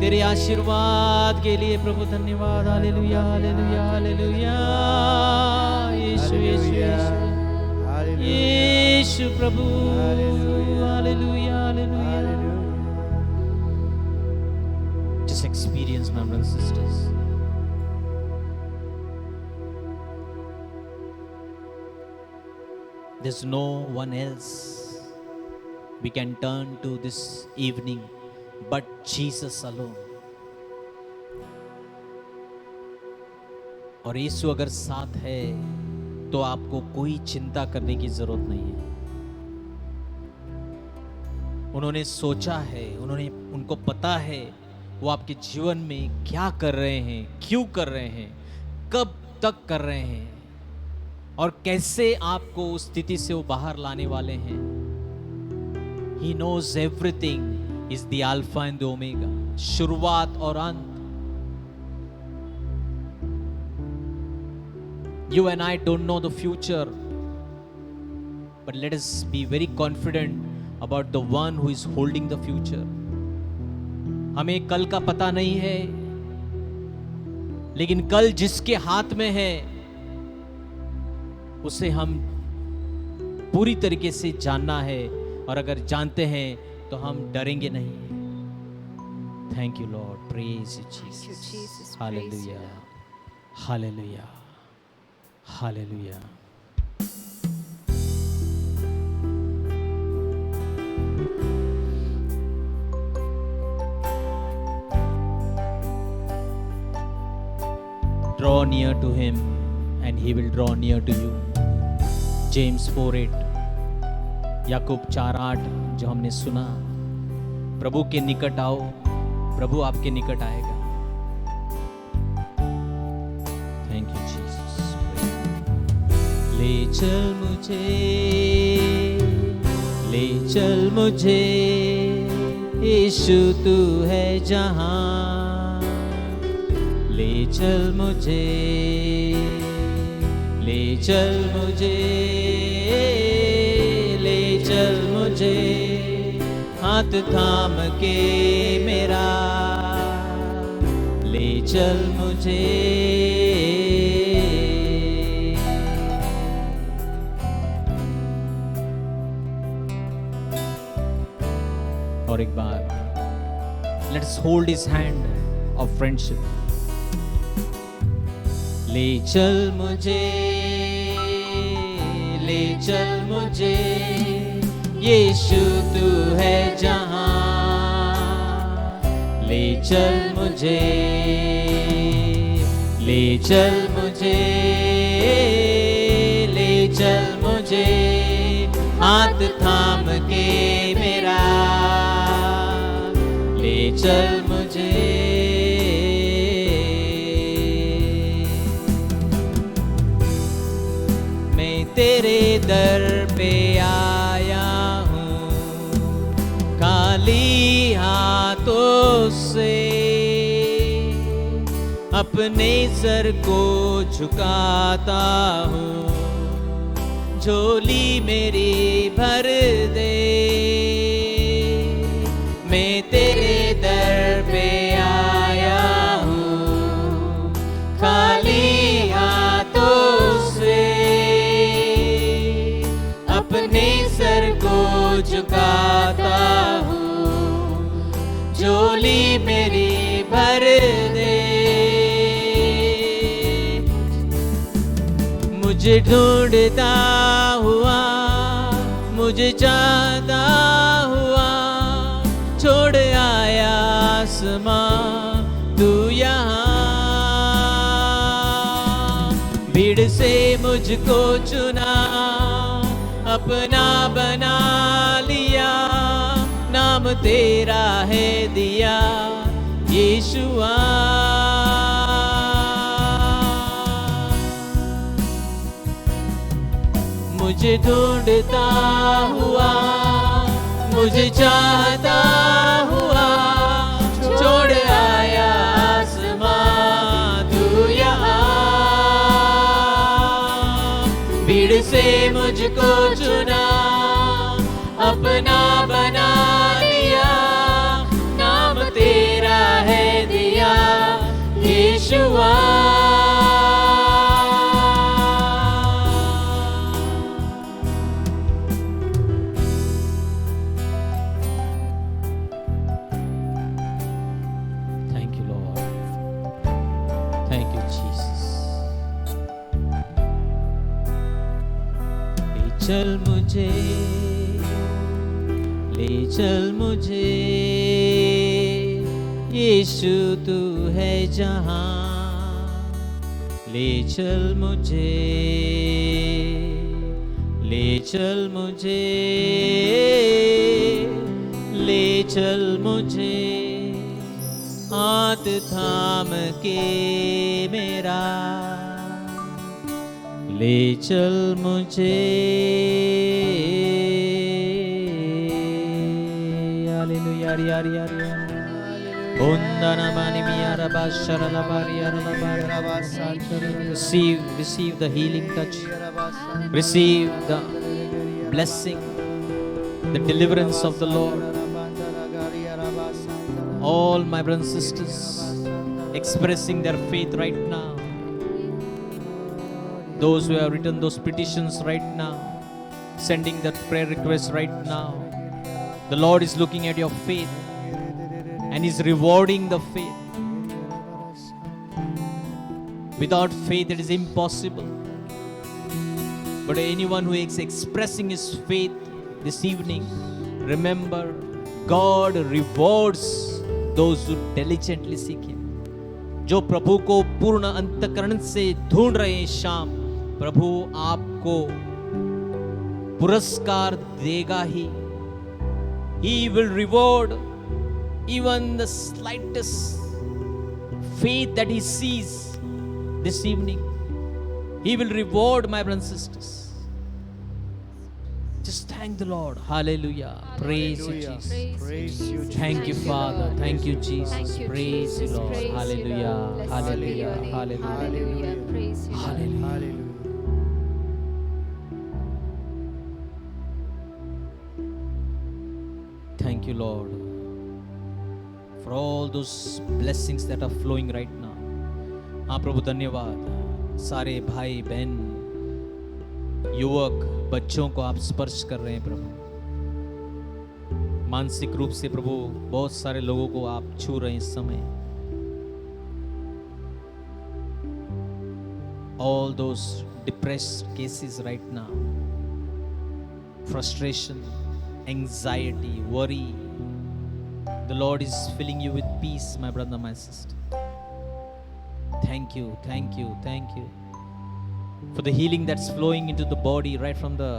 तेरे आशीर्वाद के लिए प्रभु धन्यवाद। Hallelujah hallelujah hallelujah. यीशु यीशु यीशु यीशु प्रभु। Hallelujah hallelujah. Just experience, my brothers and sisters. There's no one else we can turn to this evening but Jesus alone. और यीशु अगर साथ है तो आपको कोई चिंता करने की जरूरत नहीं है। उन्होंने सोचा है, उनको पता है वो आपके जीवन में क्या कर रहे हैं, क्यों कर रहे हैं, कब तक कर रहे हैं और कैसे आपको उस स्थिति से वो बाहर लाने वाले हैं। He knows everything, is the Alpha and the Omega, शुरुआत और अंत। You and I don't know the future, but let us be very confident about the one who is holding the future. हमें कल का पता नहीं है, लेकिन कल जिसके हाथ में है उसे हम पूरी तरीके से जानना है, और अगर जानते हैं तो हम डरेंगे नहीं। Thank you Lord, praise you Jesus, hallelujah hallelujah hallelujah. Draw near to him and he will draw near to you. James 4:8, याकूब 4:8 जो हमने सुना, प्रभु के निकट आओ, प्रभु आपके निकट आएगा। Thank you Jesus. ले चल मुझे, ले चल मुझे, यीशु तू है जहां। ले चल मुझे, ले चल मुझे, ले चल मुझे, हाथ थाम के मेरा, ले चल मुझे। और एक बार let's hold his hand of friendship. ले चल मुझे, ले चल मुझे, यीशु तू है जहां। ले चल मुझे, ले चल मुझे, ले चल मुझे, हाथ थाम के मेरा, ले चल मुझे। मैं तेरे दर पे आया हूँ, खाली हाथों से, अपने सर को झुकाता हूँ, झोली मेरी भर दे। मैं तेरे दर पे आया हूँ, खाली हाथों से, अपने सर को झुकाता हूँ, झोली मेरी भर दे। मुझे ढूंढता हुआ, मुझे चाहता हुआ, छोड़ आया आसमां तू यहाँ। भीड़ से मुझको चुना, अपना बना लिया, नाम तेरा है दिया यीशुआ। मुझे ढूंढता हुआ, मुझे चाहता हुआ, छोड़ आया आसमां तू यहाँ। भीड़ से मुझको चुना, अपना बना लिया, नाम तेरा है दिया यीशुआ। चल मुझे, ले चल मुझे, यीशु तू है जहां। ले चल मुझे, ले चल मुझे, ले चल मुझे, हाथ थाम के मेरा, ले चल मुझे। हालेलुया, यार यार यार। Receive the healing touch. Receive the blessing, the deliverance of the Lord. All my brothers and sisters expressing their faith right now. Those who have written those petitions right now, sending that prayer request right now. The Lord is looking at your faith and is rewarding the faith. Without faith it is impossible. But anyone who is expressing his faith this evening, remember, God rewards those who diligently seek Him. जो प्रभु को पूर्ण अंतःकरण से ढूंढ रहे हैं शाम, प्रभु आपको पुरस्कार देगा ही. He will reward even the slightest faith that he sees this evening. He will reward, my brothers and sisters. Just thank the Lord. Hallelujah. Praise you, Jesus. Praise you, Jesus. Thank you, Father. Thank you, Jesus. Thank you, Praise you, Jesus. Lord. Praise you, Hallelujah. Lord. Blessed be your Hallelujah. name. Hallelujah. Hallelujah. Praise you, Lord. Hallelujah. Hallelujah. Thank you, Lord, for all those blessings that are flowing right now. हाँ प्रभु, धन्यवाद. सारे भाई बहन, युवक, बच्चों को आप स्पर्श कर रहे हैं प्रभु. मानसिक रूप से प्रभु बहुत सारे लोगों को आप छू रहे हैं इस समय. all those depressed cases right now. Frustration, anxiety, worry. The Lord is filling you with peace, my brother, my sister. Thank you, thank you, thank you for the healing that's flowing into the body, right from the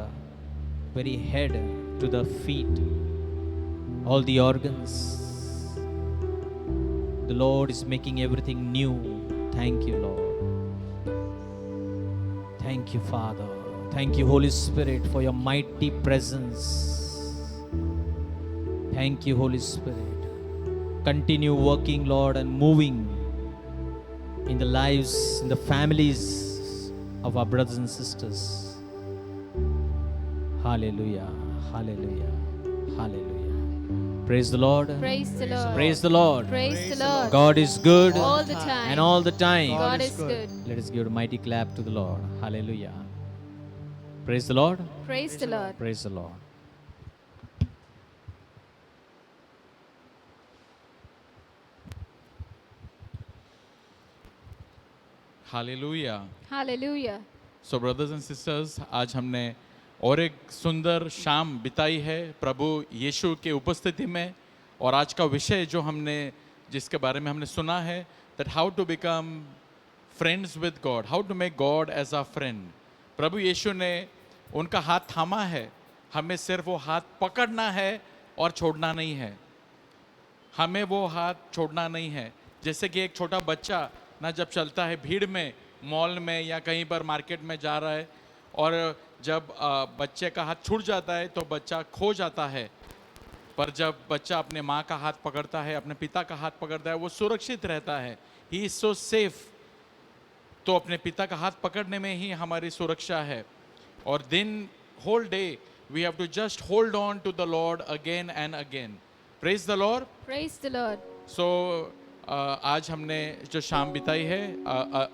very head to the feet, all the organs. The Lord is making everything new. Thank you, Lord. Thank you, Father. Thank you, Holy Spirit, for your mighty presence. Thank you, Holy Spirit. Continue working, Lord, and moving in the lives, in the families of our brothers and sisters. Hallelujah, hallelujah, hallelujah. Praise the Lord. Praise the Lord. Praise the Lord. Praise the Lord. God is good All the time. and all the time. God is good. Let us give a mighty clap to the Lord. Hallelujah. Praise the Lord. Praise the Lord. Praise the Lord. Hallelujah. Hallelujah. So brothers and sisters, आज हमने और एक सुंदर शाम बिताई है प्रभु यीशु के उपस्थिति में। और आज का विषय जो हमने जिसके बारे में हमने सुना है, that how to become friends with God, how to make God as a friend. प्रभु यीशु ने उनका हाथ थामा है, हमें सिर्फ वो हाथ पकड़ना है और छोड़ना नहीं है। हमें वो हाथ छोड़ना नहीं है। जैसे कि एक छोटा बच्चा ना जब चलता है भीड़ में, मॉल में या कहीं पर मार्केट में जा रहा है, और जब बच्चे का हाथ छूट जाता है तो बच्चा खो जाता है। पर जब बच्चा अपने माँ का हाथ पकड़ता है, अपने पिता का हाथ पकड़ता है, वो सुरक्षित रहता है। He is so safe. तो अपने पिता का हाथ पकड़ने में ही हमारी सुरक्षा है। और दिन whole day we have to just hold on to the Lord again and again. Praise the Lord. Praise the Lord. So आज हमने जो शाम बिताई है,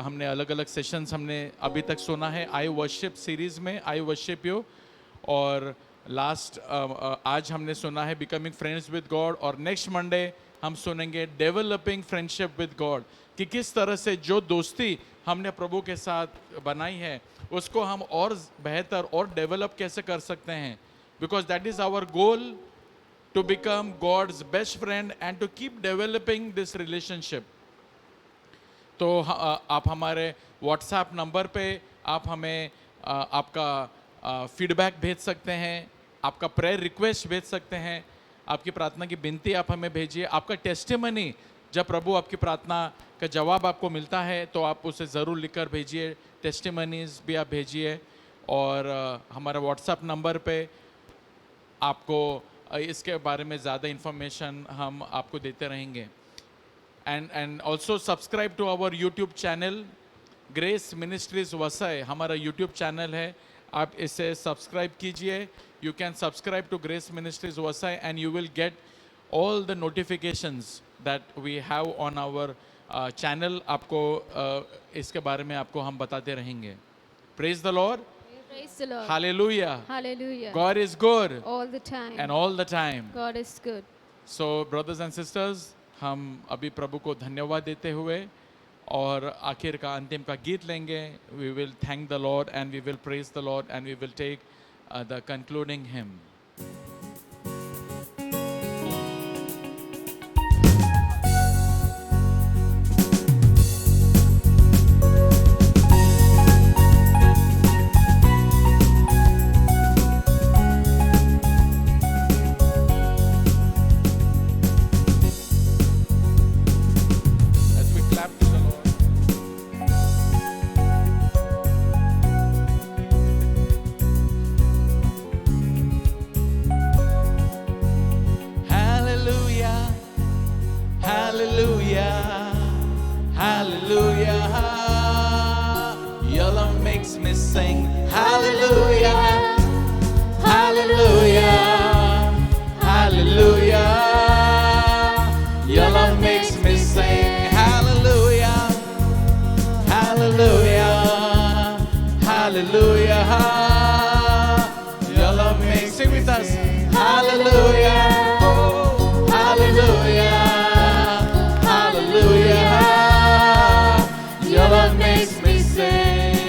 हमने अलग अलग सेशंस हमने अभी तक सुना है आई वर्शिप सीरीज़ में, आई वर्शिप यू। और लास्ट आज हमने सुना है बिकमिंग फ्रेंड्स विद गॉड। और नेक्स्ट मंडे हम सुनेंगे डेवलपिंग फ्रेंडशिप विद गॉड, कि किस तरह से जो दोस्ती हमने प्रभु के साथ बनाई है उसको हम और बेहतर और डेवलप कैसे कर सकते हैं। Because that is our goal, to become God's best friend and to keep developing this relationship. तो आप हमारे WhatsApp नंबर पे आप हमें आपका फीडबैक भेज सकते हैं, आपका प्रेयर रिक्वेस्ट भेज सकते हैं, आपकी प्रार्थना की विनती आप हमें भेजिए, आपका टेस्टिमनी जब प्रभु आपकी प्रार्थना का जवाब आपको मिलता है तो आप उसे ज़रूर लिखकर भेजिए, टेस्टिमनीज भी आप भेजिए। और हमारे WhatsApp नंबर पे आपको इसके बारे में ज़्यादा इन्फॉर्मेशन हम आपको देते रहेंगे। And also subscribe to our YouTube channel Grace Ministries Vasai, हमारा यूट्यूब चैनल है, आप इसे सब्सक्राइब कीजिए। You can subscribe to Grace Ministries Vasai and you will get all the notifications that we have on our channel. आपको इसके बारे में आपको हम बताते रहेंगे। Praise the Lord. Praise the Lord. Hallelujah. Hallelujah. God is good All the time. and all the time. God is good. So brothers and sisters, हम अभी प्रभु को धन्यवाद देते हुए और आखिर का अंतिम का गीत लेंगे। We will thank the Lord and we will praise the Lord and we will take the concluding hymn. As we clap to the Lord. Hallelujah, hallelujah, hallelujah. Your love makes me sing. Hallelujah, hallelujah, hallelujah. Your love makes me sing. Hallelujah, hallelujah, hallelujah. Your love makes, sing with us. Hallelujah, oh, hallelujah, hallelujah. Your love makes me sing.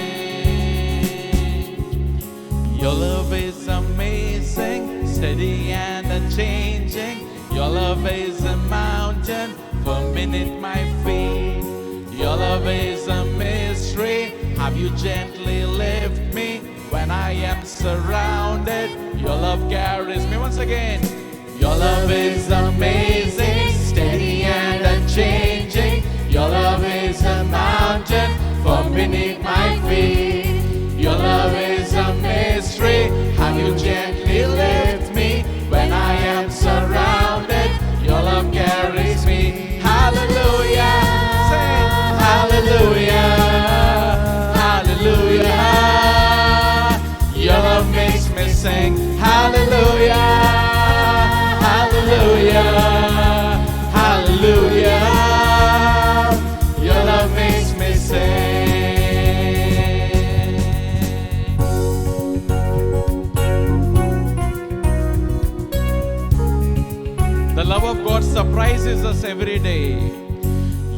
love is a mystery. How you gently lift me when I am surrounded. Your love carries me once again. Your love is amazing, steady and unchanging. Your love is a mountain from beneath my feet. Your love is a mystery. How you gently lift me when I am surrounded. Your love carries me. Hallelujah. Say hallelujah. Hallelujah. Your love makes me sing. Hallelujah. Hallelujah. Hallelujah. Your love makes me sing. The love of God surprises us every day.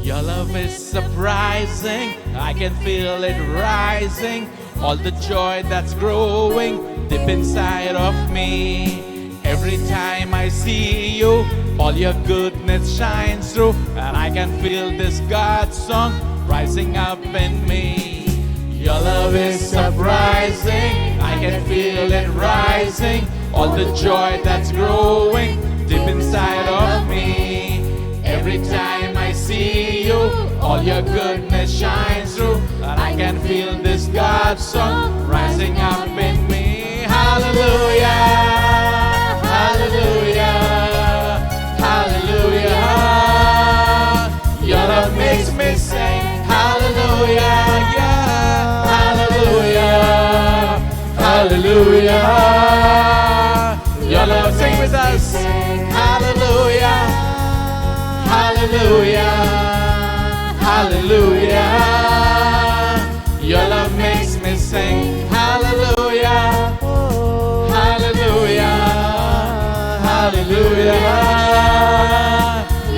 Your love is surprising. I can feel it rising. All the joy that's growing deep inside of me. Every time I see you, all your goodness shines through, and I can feel this God song rising up in me. Your love is surprising. I can feel it rising. All the joy that's growing deep inside of me. Every time I see you, all your goodness shines through, and I can feel this God song rising up in me. Hallelujah. Hallelujah. Hallelujah. Your love makes me sing. Hallelujah. Yeah. Hallelujah. Hallelujah. Your love, sing with us. Hallelujah. Hallelujah. Hallelujah. Your love makes me sing. Hallelujah. Hallelujah. Hallelujah.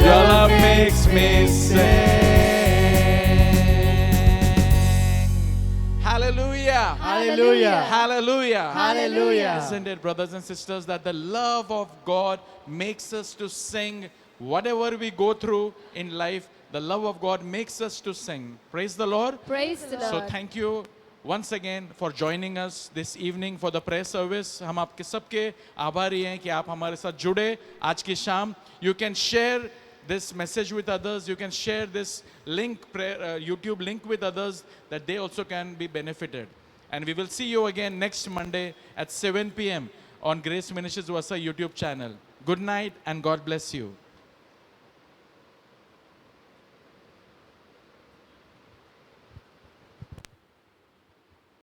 Your love makes me sing. Hallelujah. Hallelujah. Hallelujah. Hallelujah. Isn't it, brothers and sisters, that the love of God makes us to sing whatever we go through in life? The love of God makes us to sing. Praise the Lord. Praise the So Lord. thank you once again for joining us this evening for the prayer service. हम आपके सबके आभारी हैं कि आप हमारे साथ जुड़े आज की शाम. You can share this message with others. You can share this link, YouTube link with others, that they also can be benefited. And we will see you again next Monday at 7 p.m. on Grace Ministries Wasa YouTube channel. Good night and God bless you.